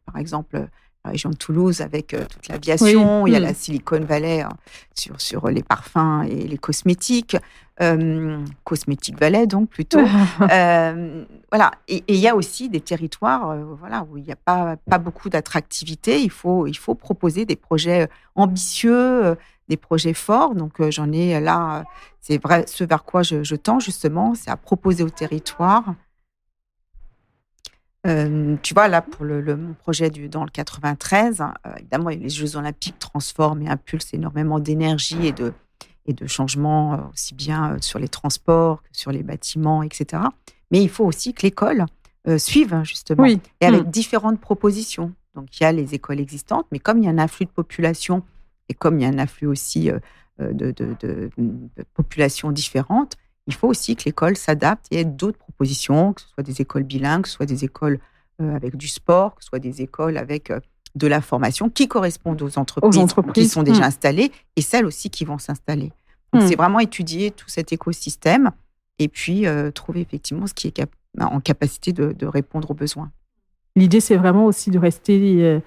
Par exemple, la région de Toulouse avec toute l'aviation. Il y a la Silicon Valley sur les parfums et les cosmétiques. Cosmétique Valley, donc, plutôt. Et il y a aussi des territoires où il n'y a pas beaucoup d'attractivité. Il faut proposer des projets ambitieux, des projets forts. Donc, j'en ai là, c'est vrai, ce vers quoi je tends, justement, c'est à proposer au territoire. Tu vois, là, pour mon projet dans le 93, évidemment, les Jeux Olympiques transforment et impulsent énormément d'énergie et de changements, aussi bien sur les transports que sur les bâtiments, etc. Mais il faut aussi que l'école suive, justement, et avec différentes propositions. Donc, il y a les écoles existantes, mais comme il y a un afflux de population et comme il y a un afflux aussi de populations différentes, il faut aussi que l'école s'adapte et ait d'autres propositions, que ce soit des écoles bilingues, que ce soit des écoles avec du sport, que ce soit des écoles avec de la formation qui correspondent aux entreprises qui sont déjà installées et celles aussi qui vont s'installer. Donc, c'est vraiment étudier tout cet écosystème et puis trouver effectivement ce qui est en capacité de répondre aux besoins. L'idée, c'est vraiment aussi de rester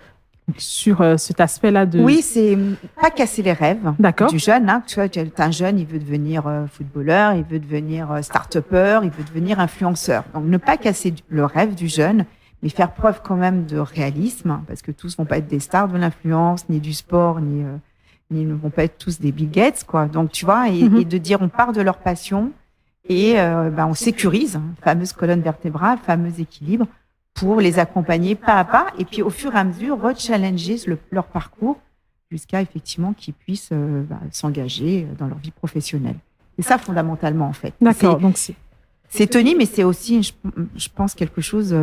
sur cet aspect-là de... Oui, c'est pas casser les rêves du jeune. Hein. Tu vois, un jeune, il veut devenir footballeur, il veut devenir start-upper, il veut devenir influenceur. Donc, ne pas casser le rêve du jeune, mais faire preuve quand même de réalisme, parce que tous ne vont pas être des stars de l'influence, ni du sport, ni ne vont pas être tous des Bill Gates, quoi. Donc, tu vois, et de dire, on part de leur passion et on sécurise, fameuse colonne vertébrale, fameux équilibre, pour les accompagner pas à pas, et puis au fur et à mesure, rechallenger leur parcours jusqu'à effectivement qu'ils puissent s'engager dans leur vie professionnelle. C'est ça fondamentalement, en fait. D'accord. C'est Tony, mais c'est aussi, je pense, quelque chose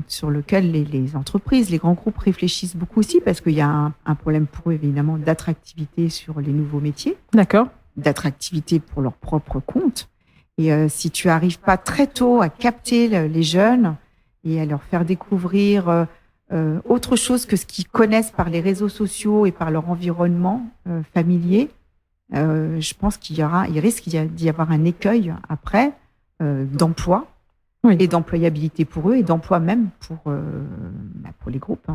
sur lequel les entreprises, les grands groupes réfléchissent beaucoup aussi, parce qu'il y a un problème pour eux, évidemment, d'attractivité sur les nouveaux métiers. D'accord. D'attractivité pour leur propre compte. Et si tu n'arrives pas très tôt à capter les jeunes et à leur faire découvrir autre chose que ce qu'ils connaissent par les réseaux sociaux et par leur environnement familier, je pense qu'il risque d'y avoir un écueil après d'emploi et d'employabilité pour eux et d'emploi même pour les groupes.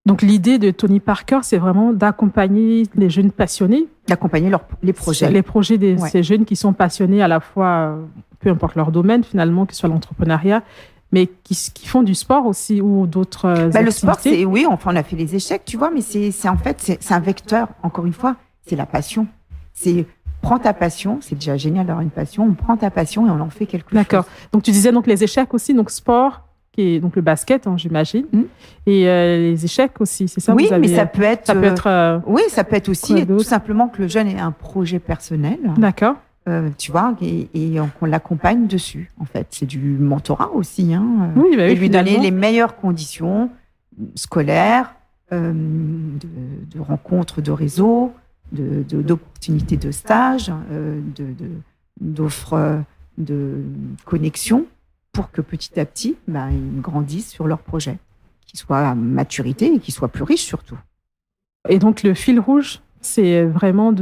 Donc l'idée de Tony Parker, c'est vraiment d'accompagner les jeunes passionnés. D'accompagner les projets. Les projets de ces jeunes qui sont passionnés à la fois, peu importe leur domaine finalement, que ce soit l'entrepreneuriat, mais qui font du sport aussi ou d'autres activités. Le sport, on a fait les échecs, tu vois, mais c'est en fait, c'est un vecteur, encore une fois, c'est la passion. C'est prends ta passion, c'est déjà génial d'avoir une passion, on prend ta passion et on en fait quelque D'accord. chose. Donc, tu disais donc les échecs aussi, donc sport, qui est donc le basket, j'imagine, et les échecs aussi, c'est ça? Oui, vous avez, mais ça peut être... oui, ça peut être aussi tout simplement que le jeune ait un projet personnel. D'accord. Tu vois, et qu'on l'accompagne dessus, en fait. C'est du mentorat aussi, hein, oui, et lui donner les meilleures conditions scolaires, de rencontres de réseau, d'opportunités de stage, d'offres de connexion pour que petit à petit, ils grandissent sur leur projet, qu'ils soient à maturité et qu'ils soient plus riches surtout. Et donc, le fil rouge, c'est vraiment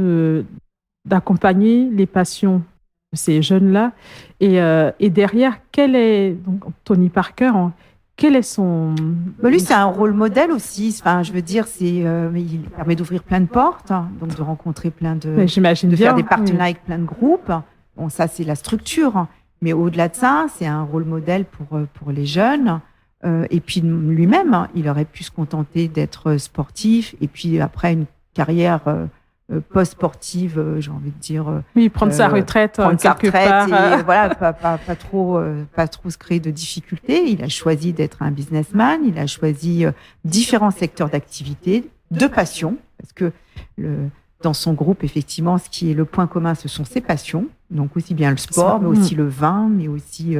d'accompagner les passions de ces jeunes-là. Et derrière, quel est donc, Tony Parker, quel est son... Lui, c'est un rôle modèle aussi. Enfin, je veux dire, il permet d'ouvrir plein de portes, donc de rencontrer plein de... J'imagine de bien, faire des partenariats avec plein de groupes. Bon, ça, c'est la structure. Mais au-delà de ça, c'est un rôle modèle pour les jeunes. Et puis lui-même, il aurait pu se contenter d'être sportif. Et puis après, une carrière... post-sportive, j'ai envie de dire. Oui, prendre sa retraite quelque part. Et voilà, pas trop se créer de difficultés. Il a choisi d'être un businessman. Il a choisi différents secteurs d'activité, de passion, parce que dans son groupe, effectivement, ce qui est le point commun, ce sont ses passions. Donc aussi bien le sport, mais aussi le vin, mais aussi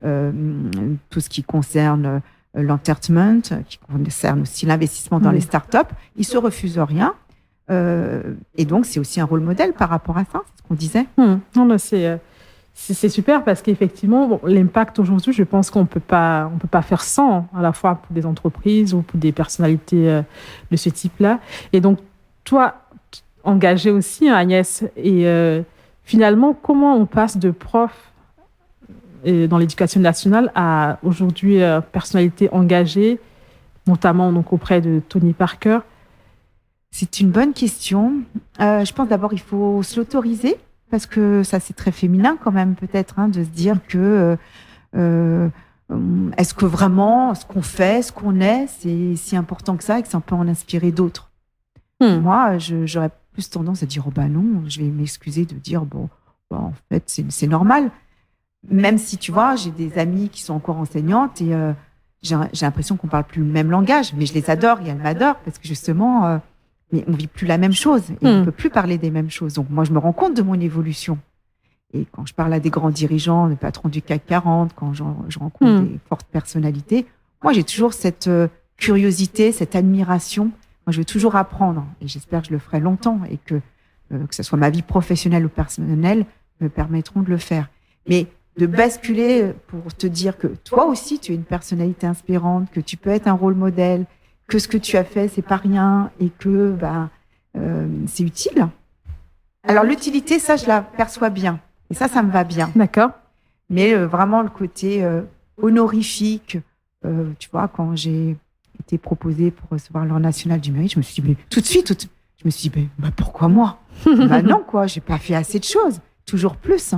tout ce qui concerne l'entertainment, qui concerne aussi l'investissement dans les startups. Il se refuse rien. Et donc, c'est aussi un rôle modèle par rapport à ça, c'est ce qu'on disait. Non, c'est super parce qu'effectivement, l'impact aujourd'hui, je pense qu'on peut pas faire sans, à la fois pour des entreprises ou pour des personnalités de ce type-là. Et donc, toi, engagée aussi, Agnès, et finalement, comment on passe de prof dans l'éducation nationale à aujourd'hui personnalité engagée, notamment donc, auprès de Tony Parker? C'est une bonne question. Je pense d'abord il faut se l'autoriser parce que ça c'est très féminin quand même peut-être de se dire que est-ce que vraiment ce qu'on fait, ce qu'on est, c'est si important que ça et que ça peut en inspirer d'autres. Moi, j'aurais plus tendance à dire non, je vais m'excuser de dire en fait c'est normal. Même si tu vois, j'ai des amies qui sont encore enseignantes et j'ai l'impression qu'on parle plus le même langage, mais je les adore et elles m'adorent parce que justement mais on vit plus la même chose et on ne peut plus parler des mêmes choses. Donc moi, je me rends compte de mon évolution. Et quand je parle à des grands dirigeants, des patrons du CAC 40, quand je rencontre des fortes personnalités, moi, j'ai toujours cette curiosité, cette admiration. Moi, je veux toujours apprendre et j'espère que je le ferai longtemps et que ce soit ma vie professionnelle ou personnelle, me permettront de le faire. Mais de basculer pour te dire que toi aussi, tu es une personnalité inspirante, que tu peux être un rôle modèle, que ce que tu as fait, c'est pas rien et que c'est utile. Alors, l'utilité, ça, je la perçois bien. Et ça me va bien. D'accord. Mais vraiment, le côté honorifique, tu vois, quand j'ai été proposée pour recevoir l'Ordre national du mérite, je me suis dit, mais tout de suite, je me suis dit, pourquoi moi? Non, quoi, j'ai pas fait assez de choses. Toujours plus.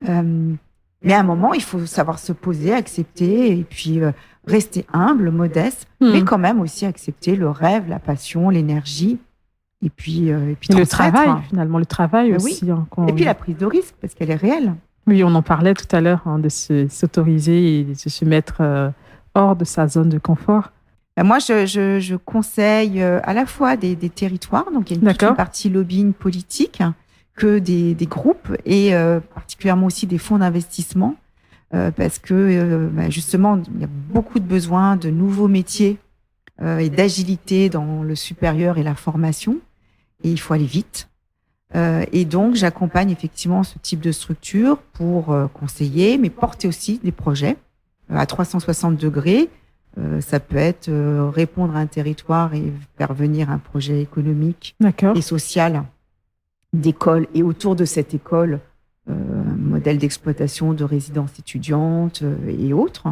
Mais à un moment, il faut savoir se poser, accepter et puis rester humble, modeste, mais quand même aussi accepter le rêve, la passion, l'énergie et puis le travail, finalement, le travail aussi. Oui. Et puis la prise de risque, parce qu'elle est réelle. Oui, on en parlait tout à l'heure, de s'autoriser et de se mettre hors de sa zone de confort. Moi, je conseille à la fois des territoires, donc il y a toute une partie lobbying politique, que des groupes et particulièrement aussi des fonds d'investissement parce que justement, il y a beaucoup de besoins de nouveaux métiers et d'agilité dans le supérieur et la formation et il faut aller vite. Et donc, j'accompagne effectivement ce type de structure pour conseiller, mais porter aussi des projets à 360 degrés. Ça peut être répondre à un territoire et faire venir un projet économique et social d'école et autour de cette école, modèle d'exploitation de résidences étudiantes et autres,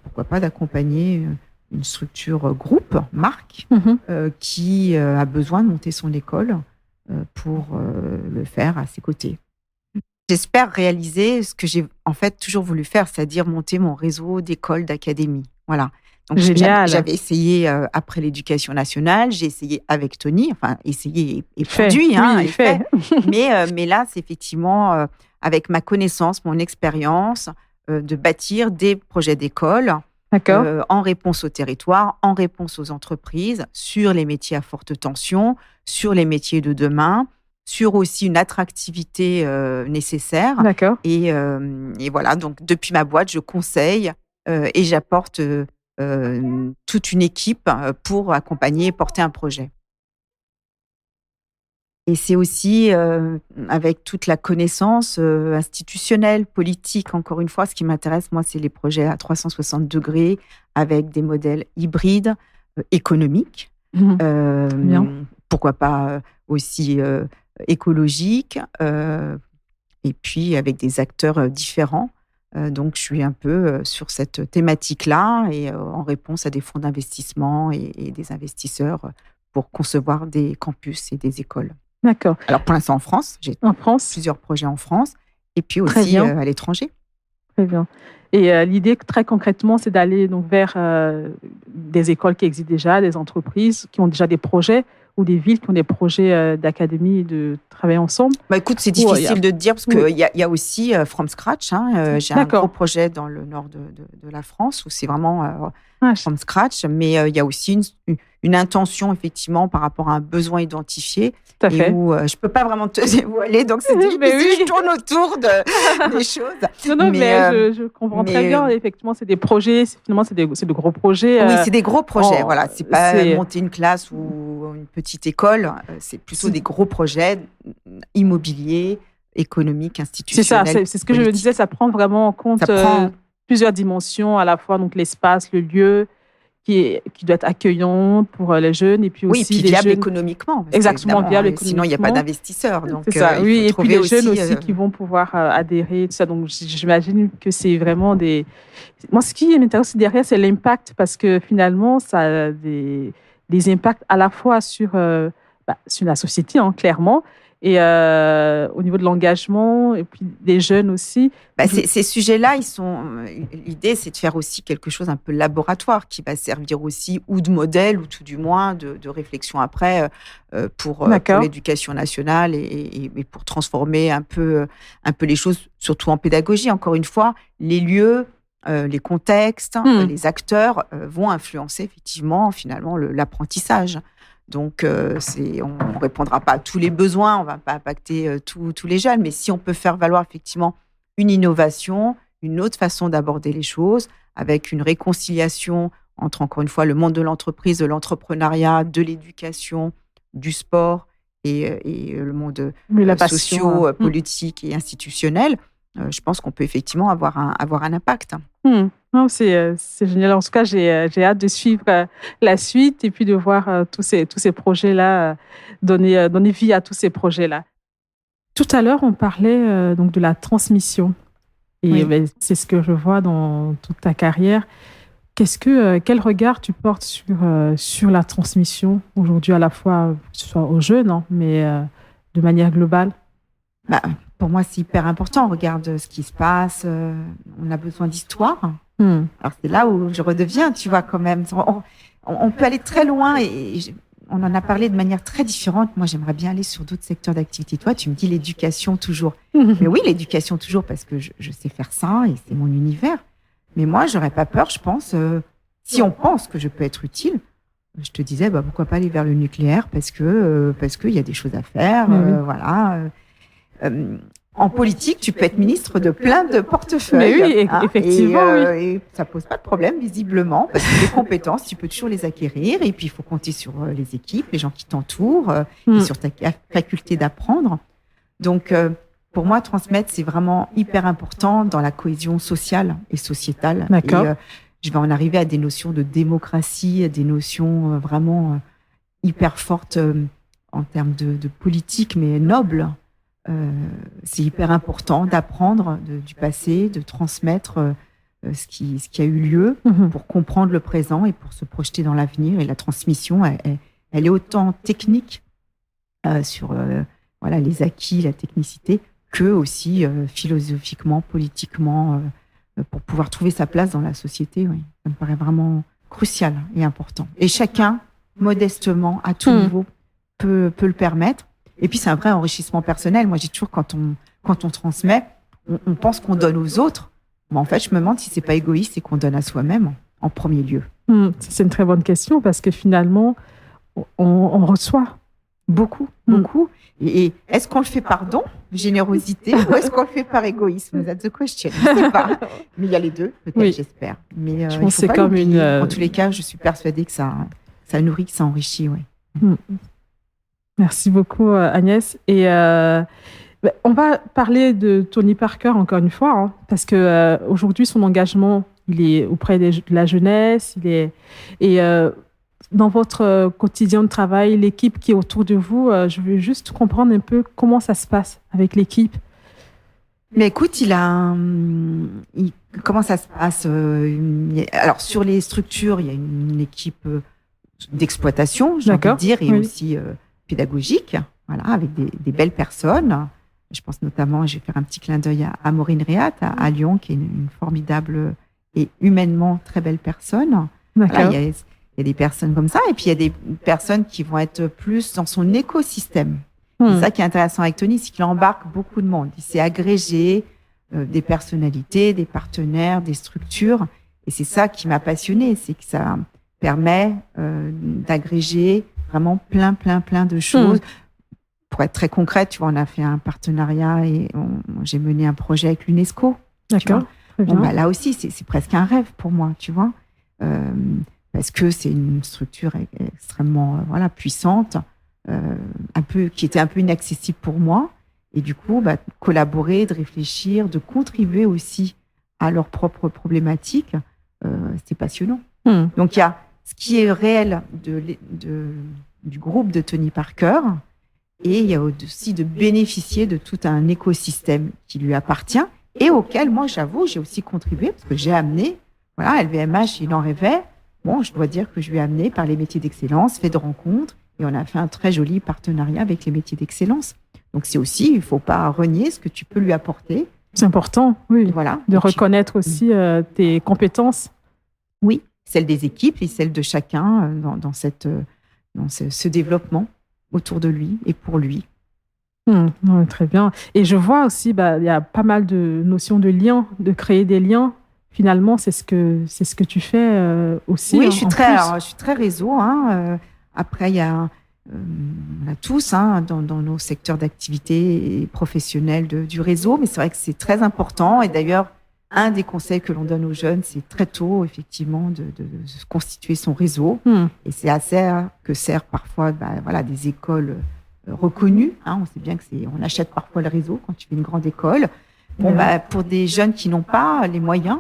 pourquoi pas d'accompagner une structure groupe, marque, qui a besoin de monter son école pour le faire à ses côtés. J'espère réaliser ce que j'ai en fait toujours voulu faire, c'est-à-dire monter mon réseau d'écoles, d'académies. Voilà. Donc, Génial. j'avais essayé après l'éducation nationale, j'ai essayé avec Tony, enfin, essayé et produit, Oui, et fait. Mais là, c'est effectivement avec ma connaissance, mon expérience, de bâtir des projets d'école D'accord. en réponse au territoire, en réponse aux entreprises, sur les métiers à forte tension, sur les métiers de demain, sur aussi une attractivité nécessaire. D'accord. Et voilà, donc depuis ma boîte, je conseille et j'apporte toute une équipe pour accompagner et porter un projet. Et c'est aussi avec toute la connaissance institutionnelle, politique, encore une fois, ce qui m'intéresse, moi, c'est les projets à 360 degrés avec des modèles hybrides, économiques, Bien. pourquoi pas aussi écologiques, et puis avec des acteurs différents. Donc, je suis un peu sur cette thématique-là et en réponse à des fonds d'investissement et des investisseurs pour concevoir des campus et des écoles. D'accord. Alors, pour l'instant, en France, j'ai En France? plusieurs projets en France et puis Très aussi bien. à l'étranger. Très bien. Et l'idée, très concrètement, c'est d'aller donc vers des écoles qui existent déjà, des entreprises qui ont déjà des projets ou des villes qui ont des projets d'académie et de travailler ensemble. Bah, écoute, c'est Ou, il y difficile a- de te dire parce Oui. qu'il y a aussi From Scratch. J'ai un D'accord. gros projet dans le nord de la France où c'est vraiment Ah, From Scratch, mais il y a aussi une intention, effectivement, par rapport à un besoin identifié tout à et fait. où je ne peux pas vraiment te dévoiler, donc c'est difficile, Mais oui. je tourne autour des choses. Non, Mais, mais je comprends très mais, bien. Effectivement, c'est des projets, finalement, c'est de gros projets. oui, c'est des gros projets. Voilà, c'est pas c'est- monter une classe ou une petite école. C'est plutôt C'est- des gros projets immobiliers, économiques, C'est ça, institutionnels. c'est ce que je me politiques. disais, ça prend vraiment en compte Ça prend. plusieurs dimensions, à la fois donc l'espace, le lieu, qui doit être accueillant pour les jeunes, et puis Oui, et aussi puis les viable jeunes. économiquement. Parce Exactement, qu'évidemment, viable sinon, il n'y a pas économiquement. d'investisseurs. Donc, C'est ça, il oui. faut Et puis trouver les jeunes aussi. aussi qui vont pouvoir adhérer, tout ça. Donc, j'imagine que c'est vraiment des. Moi, ce qui m'intéresse derrière, c'est l'impact, parce que finalement, ça a des impacts à la fois sur la société, hein, clairement, et au niveau de l'engagement, et puis des jeunes aussi. Ces sujets-là, l'idée, c'est de faire aussi quelque chose un peu laboratoire qui va servir aussi ou de modèle ou tout du moins de réflexion après pour D'accord. l'éducation nationale et pour transformer un peu les choses, surtout en pédagogie. Encore une fois, les lieux, les contextes, les acteurs vont influencer effectivement finalement l'apprentissage. Donc, on ne répondra pas à tous les besoins, on ne va pas impacter tous les jeunes, mais si on peut faire valoir effectivement une innovation, une autre façon d'aborder les choses, avec une réconciliation entre, encore une fois, le monde de l'entreprise, de l'entrepreneuriat, de l'éducation, du sport et le monde Mais la passion, socio, politique et institutionnel, je pense qu'on peut effectivement avoir un impact. Non, c'est génial. En tout cas, j'ai hâte de suivre la suite et puis de voir tous ces projets-là, donner vie à tous ces projets-là. Tout à l'heure, on parlait donc de la transmission. Et Oui. ben, c'est ce que je vois dans toute ta carrière. Quel regard tu portes sur la transmission aujourd'hui, à la fois que ce soit aux jeunes, hein, mais de manière globale? Pour moi, c'est hyper important. On regarde ce qui se passe. On a besoin d'histoire. Alors, c'est là où je redeviens, tu vois, quand même. On peut aller très loin on en a parlé de manière très différente. Moi, j'aimerais bien aller sur d'autres secteurs d'activité. Toi, tu me dis l'éducation toujours. Mais oui, l'éducation toujours parce que je sais faire ça et c'est mon univers. Mais moi, j'aurais pas peur, je pense, si on pense que je peux être utile. Je te disais, pourquoi pas aller vers le nucléaire parce qu'il y a des choses à faire. Voilà. En politique, tu peux être ministre de plein de portefeuilles. Mais oui, effectivement, et ça pose pas de problème, visiblement, parce que les compétences, tu peux toujours les acquérir. Et puis, il faut compter sur les équipes, les gens qui t'entourent, et sur ta faculté d'apprendre. Donc, pour moi, transmettre, c'est vraiment hyper important dans la cohésion sociale et sociétale. D'accord. Et je vais en arriver à des notions de démocratie, à des notions vraiment hyper fortes en termes de politique, mais nobles. C'est hyper important d'apprendre du passé, de transmettre ce qui a eu lieu pour comprendre le présent et pour se projeter dans l'avenir. Et la transmission, elle est autant technique sur les acquis, la technicité, que aussi philosophiquement, politiquement, pour pouvoir trouver sa place dans la société. Oui. Ça me paraît vraiment crucial et important. Et chacun, modestement, à tout niveau, peut le permettre. Et puis, c'est un vrai enrichissement personnel. Moi, j'ai toujours, quand on transmet, on pense qu'on donne aux autres. Mais en fait, je me demande si c'est pas égoïste et qu'on donne à soi-même en premier lieu. C'est une très bonne question parce que finalement, on reçoit beaucoup. Et est-ce qu'on le fait par don, générosité, ou est-ce qu'on le fait par égoïsme? That's the question. Je ne sais pas. Mais il y a les deux, peut-être, j'espère. Mais je pense que c'est comme une. En tous les cas, je suis persuadée que ça nourrit, que ça enrichit. Ouais. Merci beaucoup, Agnès. Et on va parler de Tony Parker encore une fois, hein, parce que aujourd'hui, son engagement, il est auprès de la jeunesse. Dans votre quotidien de travail, l'équipe qui est autour de vous, je veux juste comprendre un peu comment ça se passe avec l'équipe. Mais écoute, comment ça se passe? Alors, sur les structures, il y a une équipe d'exploitation, j'ai envie de dire, et aussi pédagogique, voilà, avec des belles personnes. Je pense notamment, je vais faire un petit clin d'œil à Maureen Réat, à Lyon, qui est une formidable et humainement très belle personne. Voilà, il y a des personnes comme ça, et puis il y a des personnes qui vont être plus dans son écosystème. C'est ça qui est intéressant avec Tony, c'est qu'il embarque beaucoup de monde. Il s'est agrégé des personnalités, des partenaires, des structures, et c'est ça qui m'a passionnée, c'est que ça permet d'agréger vraiment plein de choses. Pour être très concrète, tu vois, on a fait un partenariat et j'ai mené un projet avec l'UNESCO. D'accord. Là aussi, c'est presque un rêve pour moi, tu vois. Parce que c'est une structure extrêmement puissante, qui était un peu inaccessible pour moi. Et du coup, collaborer, de réfléchir, de contribuer aussi à leurs propres problématiques, c'était passionnant. Donc, il y a ce qui est réel du groupe de Tony Parker, et il y a aussi de bénéficier de tout un écosystème qui lui appartient et auquel, moi, j'avoue, j'ai aussi contribué parce que j'ai amené, LVMH, il en rêvait. Bon, je dois dire que je lui ai amené par les métiers d'excellence, fait de rencontres, et on a fait un très joli partenariat avec les métiers d'excellence. Donc, c'est aussi, il ne faut pas renier ce que tu peux lui apporter. C'est important, oui, de reconnaître aussi tes compétences. Oui, celles des équipes et celles de chacun dans ce développement autour de lui et pour lui. Très bien. Et je vois aussi, il y a pas mal de notions de liens, de créer des liens. Finalement, c'est ce que tu fais aussi. Oui, je suis très réseau. Après, il y a on a tous dans nos secteurs d'activité professionnelle du réseau, mais c'est vrai que c'est très important. Et d'ailleurs, un des conseils que l'on donne aux jeunes, c'est très tôt, effectivement, de constituer son réseau. Et c'est à ça que sert parfois des écoles reconnues. On sait bien on achète parfois le réseau quand tu fais une grande école. Pour des jeunes qui n'ont pas les moyens,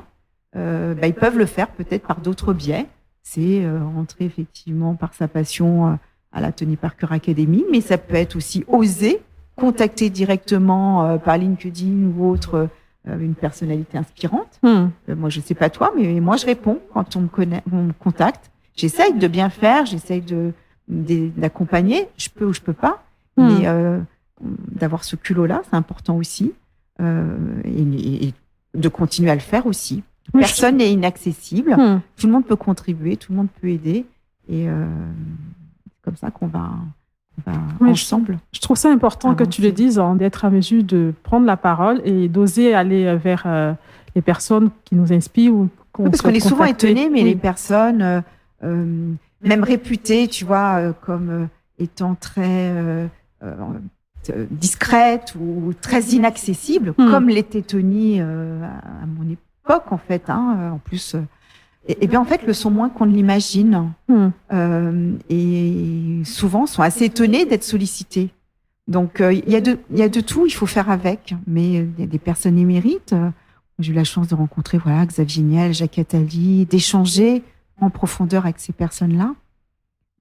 ils peuvent le faire peut-être par d'autres biais. C'est rentrer effectivement par sa passion à la Tony Parker Academy, mais ça peut être aussi oser contacter directement par LinkedIn ou autre une personnalité inspirante. Moi, je ne sais pas toi, mais moi, je réponds quand on me contacte. J'essaye de bien faire, j'essaye d'accompagner. Je peux ou je peux pas, mais d'avoir ce culot-là, c'est important aussi, et de continuer à le faire aussi. Personne n'est inaccessible. Tout le monde peut contribuer, tout le monde peut aider, et c'est comme ça qu'on va ensemble. Je trouve ça important que tu le dises, d'être à mesure de prendre la parole et d'oser aller vers les personnes qui nous inspirent. Parce qu'on est souvent étonné, mais les personnes, même réputées, tu vois, comme étant très discrètes ou très inaccessibles, comme l'était Tony à mon époque, en fait. En plus, et bien en fait, le sont moins qu'on ne l'imagine. Et souvent, sont assez étonnés d'être sollicités. Donc, il y a de tout, il faut faire avec. Mais il y a des personnes émérites. J'ai eu la chance de rencontrer Xavier Niel, Jacques Attali, d'échanger en profondeur avec ces personnes-là.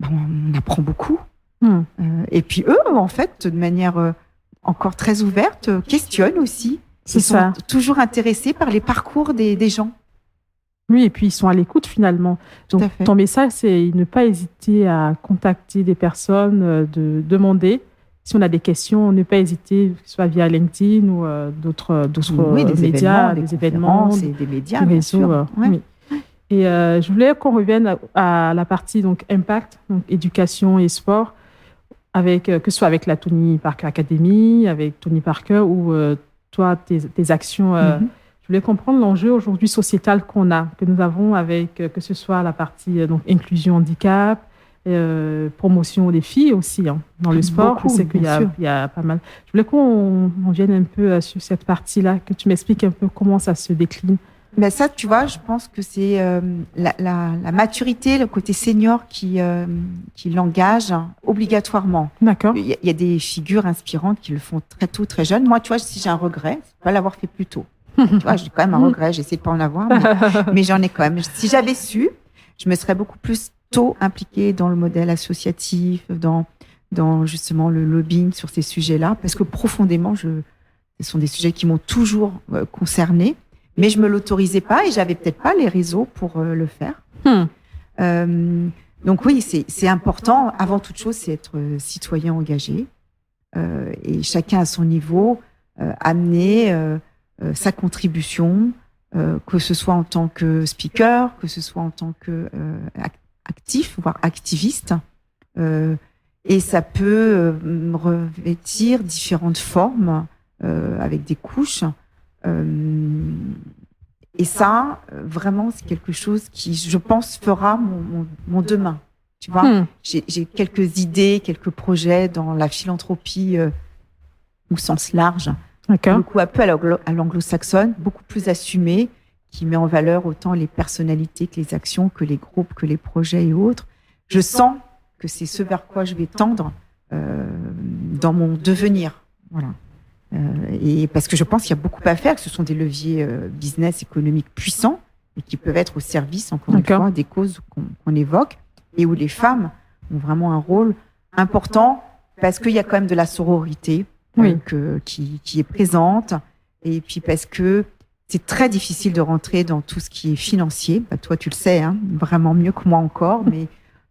On apprend beaucoup. Et puis eux, en fait, de manière encore très ouverte, questionnent aussi. Ils sont toujours intéressés par les parcours des gens. Oui, et puis ils sont à l'écoute finalement. Donc ton message, c'est ne pas hésiter à contacter des personnes, de demander. Si on a des questions, ne pas hésiter, que ce soit via LinkedIn ou d'autres médias, des événements, des médias, des bien réseaux. sûr. Oui. Et je voulais qu'on revienne à la partie donc impact, donc éducation et sport, avec que ce soit avec la Tony Parker Academy, avec Tony Parker ou toi tes actions. Je voulais comprendre l'enjeu aujourd'hui sociétal que nous avons avec que ce soit la partie donc inclusion handicap, promotion des filles aussi dans le sport. Beaucoup, je sais qu'il y a pas mal. Je voulais qu'on vienne un peu sur cette partie-là, que tu m'expliques un peu comment ça se décline. Mais ça, tu vois, je pense que c'est la maturité, le côté senior qui l'engage obligatoirement. D'accord. Il y a des figures inspirantes qui le font très tôt, très jeune. Moi, tu vois, si j'ai un regret, c'est pas l'avoir fait plus tôt. Tu vois, j'ai quand même un regret, j'essaie de pas en avoir, mais j'en ai quand même. Si j'avais su, je me serais beaucoup plus tôt impliquée dans le modèle associatif, dans justement le lobbying sur ces sujets-là, parce que profondément, ce sont des sujets qui m'ont toujours concernée. Mais je me l'autorisais pas et j'avais peut-être pas les réseaux pour le faire. Donc oui, c'est important. Avant toute chose, c'est être citoyen engagé et chacun à son niveau amener sa contribution, que ce soit en tant que speaker, que ce soit en tant que actif, voire activiste. Et ça peut revêtir différentes formes avec des couches. Et ça, vraiment, c'est quelque chose qui, je pense, fera mon demain. Tu vois, j'ai quelques idées, quelques projets dans la philanthropie au sens large. D'accord. Beaucoup un peu à l'anglo-saxonne, beaucoup plus assumé, qui met en valeur autant les personnalités que les actions, que les groupes, que les projets et autres. Je sens que c'est ce vers quoi je vais tendre dans mon devenir. Voilà. Et parce que je pense qu'il y a beaucoup à faire, que ce sont des leviers business économiques puissants et qui peuvent être au service, encore une fois, des causes qu'on évoque et où les femmes ont vraiment un rôle important parce qu'il y a quand même de la sororité qui est présente et puis parce que c'est très difficile de rentrer dans tout ce qui est financier. Bah, toi, tu le sais, vraiment mieux que moi encore, mais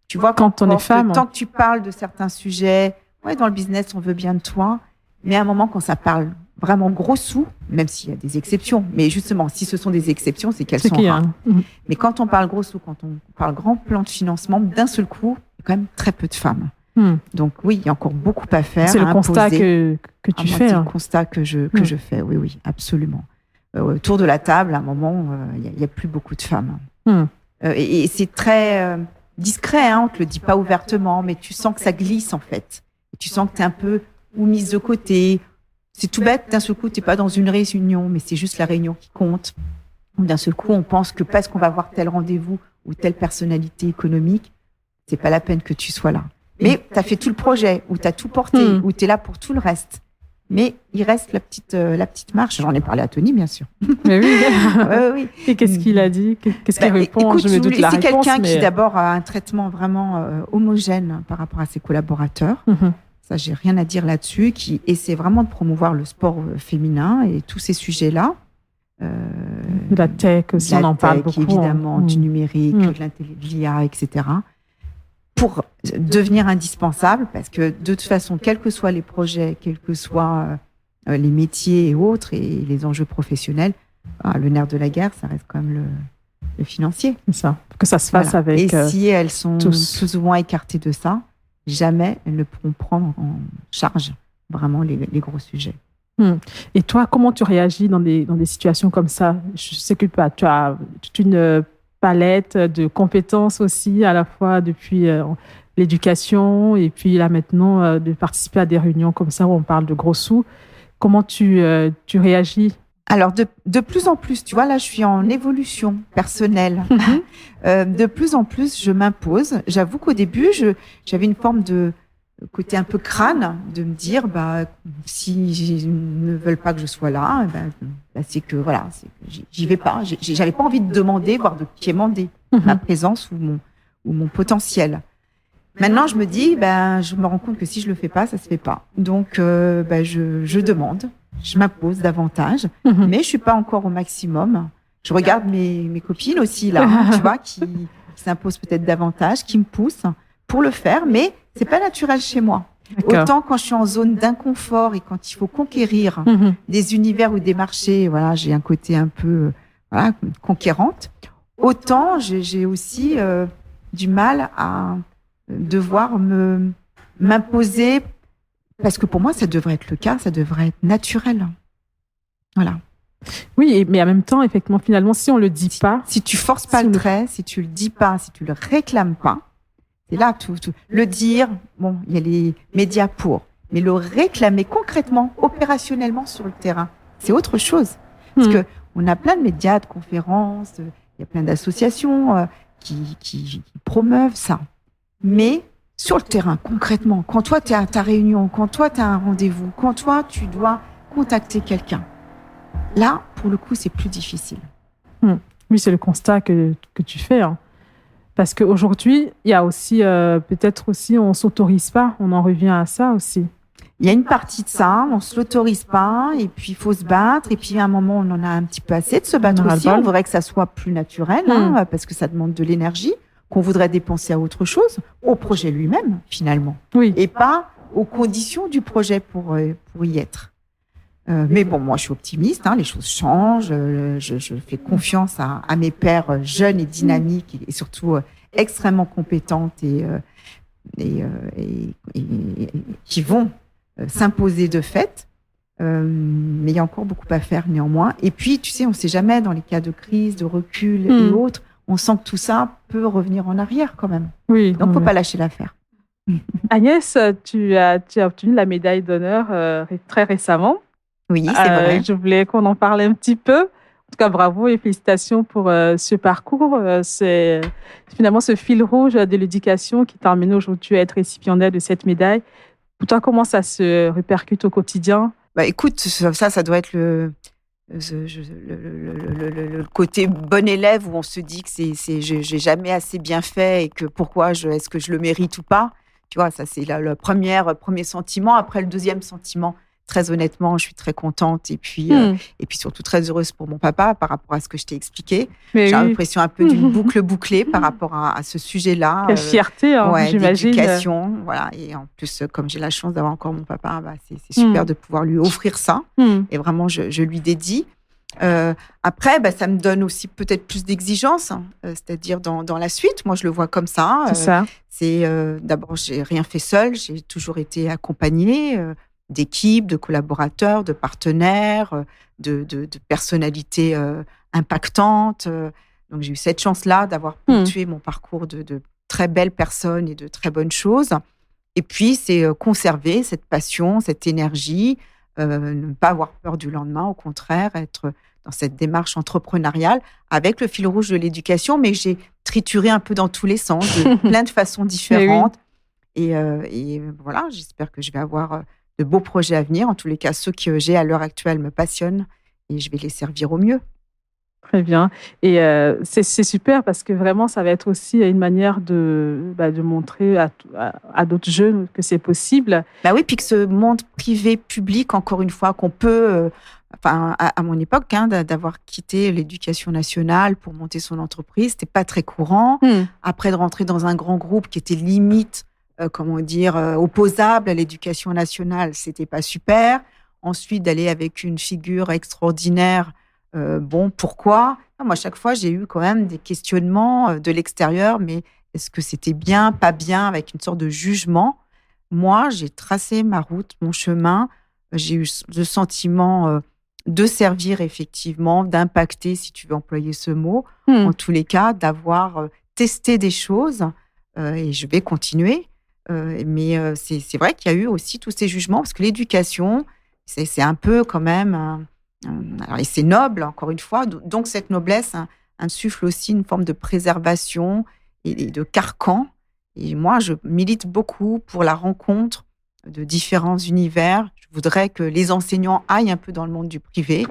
tu vois, quand on est femme, tant que tu parles de certains sujets, dans le business, on veut bien de toi. Mais à un moment, quand ça parle vraiment gros sous, même s'il y a des exceptions, mais justement, si ce sont des exceptions, c'est qu'elles sont rares. Mais quand on parle gros sous, quand on parle grand plan de financement, d'un seul coup, il y a quand même très peu de femmes. Donc oui, il y a encore beaucoup à faire. C'est le constat que tu fais. C'est le constat que je fais, oui, absolument. Autour de la table, à un moment, il n'y a plus beaucoup de femmes. Et c'est très discret, on ne te le dit pas ouvertement, mais tu sens que ça glisse en fait. Et tu sens que tu es un peu ou mise de côté. C'est tout bête, d'un seul coup, tu n'es pas dans une réunion, mais c'est juste la réunion qui compte. Ou d'un seul coup, on pense que parce qu'on va voir tel rendez-vous ou telle personnalité économique, c'est pas la peine que tu sois là. Mais tu as fait tout le projet, ou tu as tout porté, ou tu es là pour tout le reste. Mais il reste la petite marche. J'en ai parlé à Tony, bien sûr. Mais oui. Oui. Et qu'est-ce qu'il a dit? Qu'est-ce qu'il répond? Écoute, je me doute la c'est réponse, quelqu'un qui d'abord a un traitement vraiment homogène par rapport à ses collaborateurs. Ça, j'ai rien à dire là-dessus, qui essaie vraiment de promouvoir le sport féminin et tous ces sujets-là. De la tech aussi, on en parle beaucoup. Évidemment, du numérique, de l'IA, etc. Pour devenir indispensable, parce que de toute façon, quels que soient les projets, quels que soient les métiers et autres, et les enjeux professionnels, le nerf de la guerre, ça reste quand même le financier. C'est ça, que ça se fasse avec Et si elles sont plus ou moins écartées de ça, jamais elles ne pourront prendre en charge vraiment les gros sujets. Et toi, comment tu réagis dans des situations comme ça? Je sais que tu as toute une palette de compétences aussi, à la fois depuis l'éducation et puis là maintenant de participer à des réunions comme ça où on parle de gros sous. Comment tu réagis? Alors, de plus en plus, tu vois, là, je suis en évolution personnelle. De plus en plus, je m'impose. J'avoue qu'au début, j'avais une forme de côté un peu crâne, de me dire, si ils ne veulent pas que je sois là, c'est que, voilà, j'y vais pas. J'avais pas envie de demander, voire de quémander ma présence ou mon potentiel. Maintenant, je me dis, je me rends compte que si je le fais pas, ça se fait pas. Donc, je demande. Je m'impose davantage, mais je suis pas encore au maximum. Je regarde mes copines aussi, là, tu vois, qui s'imposent peut-être davantage, qui me poussent pour le faire, mais c'est pas naturel chez moi. D'accord. Autant quand je suis en zone d'inconfort et quand il faut conquérir des univers ou des marchés, voilà, j'ai un côté un peu conquérante. autant j'ai aussi du mal à devoir m'imposer, parce que pour moi, ça devrait être le cas, ça devrait être naturel. Voilà. Oui, mais en même temps, effectivement, finalement, si on le dit pas... Si tu forces pas le trait, si tu le dis pas, si tu le réclames pas, c'est là tout. Le dire, bon, il y a les médias pour, mais le réclamer concrètement, opérationnellement sur le terrain, c'est autre chose. Parce que on a plein de médias, de conférences, il y a plein d'associations qui promeuvent ça. Mais sur le terrain, concrètement, quand toi, tu es à ta réunion, quand toi, tu as un rendez-vous, quand toi, tu dois contacter quelqu'un, là, pour le coup, c'est plus difficile. Oui, c'est le constat que tu fais. Hein. Parce qu'aujourd'hui, il y a aussi, peut-être aussi, on ne s'autorise pas. On en revient à ça aussi. Il y a une partie de ça, on ne se l'autorise pas, et puis il faut se battre, et puis à un moment, on en a un petit peu assez de se battre aussi. On voudrait que ça soit plus naturel, parce que ça demande de l'énergie qu'on voudrait dépenser à autre chose, au projet lui-même, finalement. Oui. Et pas aux conditions du projet pour y être. Mais bon, moi, je suis optimiste, les choses changent, je fais confiance à mes pairs jeunes et dynamiques, et surtout extrêmement compétentes et qui vont s'imposer de fait. Mais il y a encore beaucoup à faire néanmoins. Et puis, tu sais, on ne sait jamais dans les cas de crise, de recul et autres, on sent que tout ça peut revenir en arrière quand même. Oui, donc, il ne faut pas lâcher l'affaire. Agnès, tu as obtenu la médaille d'honneur très récemment. Oui, c'est vrai. Je voulais qu'on en parle un petit peu. En tout cas, bravo et félicitations pour ce parcours. C'est finalement ce fil rouge de l'éducation qui t'a amené aujourd'hui à être récipiendaire de cette médaille. Pour toi, comment ça se répercute au quotidien ? Écoute, ça doit être le côté bon élève où on se dit que j'ai jamais assez bien fait et que pourquoi est-ce que je le mérite ou pas. Tu vois, ça c'est le premier sentiment. Après, le deuxième sentiment, très honnêtement, je suis très contente et puis surtout très heureuse pour mon papa par rapport à ce que je t'ai expliqué. J'ai l'impression un peu d'une boucle bouclée par rapport à ce sujet-là. Quelle fierté, j'imagine. D'éducation, voilà. Et en plus, comme j'ai la chance d'avoir encore mon papa, c'est super de pouvoir lui offrir ça. Et vraiment, je lui dédie. Après, ça me donne aussi peut-être plus d'exigence, c'est-à-dire dans la suite. Moi, je le vois comme ça. D'abord, j'ai rien fait seule. J'ai toujours été accompagnée d'équipes, de collaborateurs, de partenaires, de personnalités impactantes. Donc, j'ai eu cette chance-là d'avoir ponctué mon parcours de très belles personnes et de très bonnes choses. Et puis, c'est conserver cette passion, cette énergie, ne pas avoir peur du lendemain, au contraire, être dans cette démarche entrepreneuriale avec le fil rouge de l'éducation, mais j'ai trituré un peu dans tous les sens, de plein de façons différentes. Et voilà, j'espère que je vais avoir de beaux projets à venir. En tous les cas, ceux que j'ai à l'heure actuelle me passionnent et je vais les servir au mieux. Très bien. Et c'est super parce que vraiment, ça va être aussi une manière de montrer à d'autres jeunes que c'est possible. Oui, puis que ce monde privé-public, encore une fois, qu'on peut... à mon époque, d'avoir quitté l'éducation nationale pour monter son entreprise, c'était pas très courant. Après, de rentrer dans un grand groupe qui était limite, opposable à l'éducation nationale, c'était pas super. Ensuite, d'aller avec une figure extraordinaire, pourquoi ? Moi, à chaque fois, j'ai eu quand même des questionnements de l'extérieur, mais est-ce que c'était bien, pas bien, avec une sorte de jugement ? Moi, j'ai tracé ma route, mon chemin. J'ai eu le sentiment de servir effectivement, d'impacter, si tu veux employer ce mot, en tous les cas, d'avoir testé des choses, et je vais continuer. Mais c'est vrai qu'il y a eu aussi tous ces jugements, parce que l'éducation, c'est un peu quand même... et c'est noble, encore une fois. Donc, cette noblesse insuffle aussi une forme de préservation et de carcan. Et moi, je milite beaucoup pour la rencontre de différents univers. Je voudrais que les enseignants aillent un peu dans le monde du privé.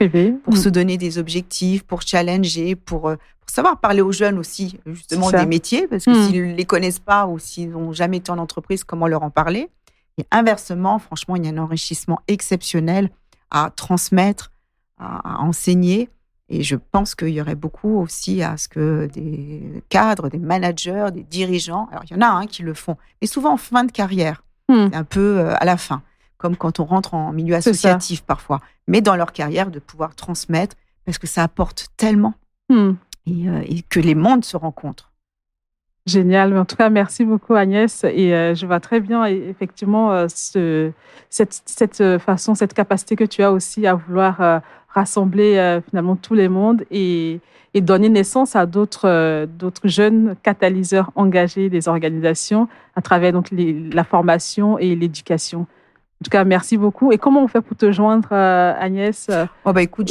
Pour se donner des objectifs, pour challenger, pour savoir parler aux jeunes aussi, justement, des métiers. Parce que s'ils ne les connaissent pas ou s'ils n'ont jamais été en entreprise, comment leur en parler ? Et inversement, franchement, il y a un enrichissement exceptionnel à transmettre, à enseigner. Et je pense qu'il y aurait beaucoup aussi à ce que des cadres, des managers, des dirigeants, alors il y en a qui le font, mais souvent en fin de carrière, c'est un peu à la fin, comme quand on rentre en milieu associatif parfois, mais dans leur carrière, de pouvoir transmettre, parce que ça apporte tellement. et que les mondes se rencontrent. Génial. Mais en tout cas, merci beaucoup Agnès. Et je vois très bien effectivement cette façon, cette capacité que tu as aussi à vouloir rassembler finalement tous les mondes et donner naissance à d'autres jeunes catalyseurs engagés des organisations à travers donc la formation et l'éducation. En tout cas, merci beaucoup. Et comment on fait pour te joindre, Agnès? Écoute,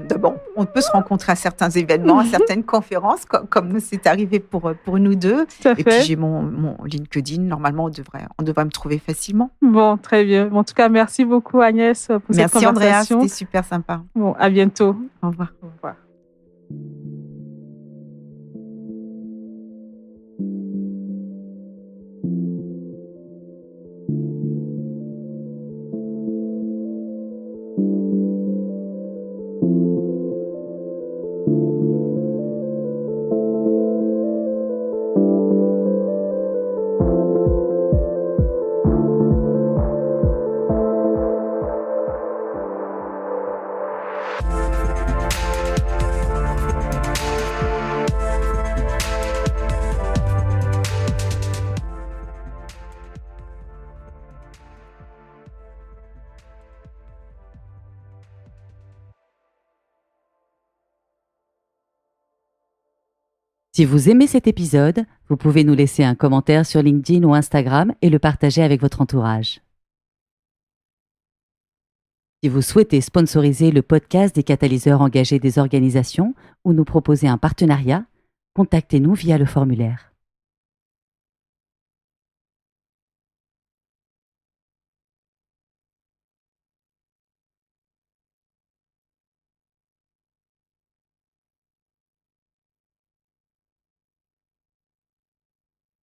d'abord, on peut se rencontrer à certains événements, à certaines conférences, comme c'est arrivé pour nous deux. Tout à Et puis, fait. j'ai mon LinkedIn. Normalement, on devrait me trouver facilement. Bon, très bien. En tout cas, merci beaucoup, Agnès, pour cette Merci, Andrea. conversation. C'était super sympa. Bon, à bientôt. Au revoir. Au revoir. Si vous aimez cet épisode, vous pouvez nous laisser un commentaire sur LinkedIn ou Instagram et le partager avec votre entourage. Si vous souhaitez sponsoriser le podcast des catalyseurs engagés des organisations ou nous proposer un partenariat, contactez-nous via le formulaire.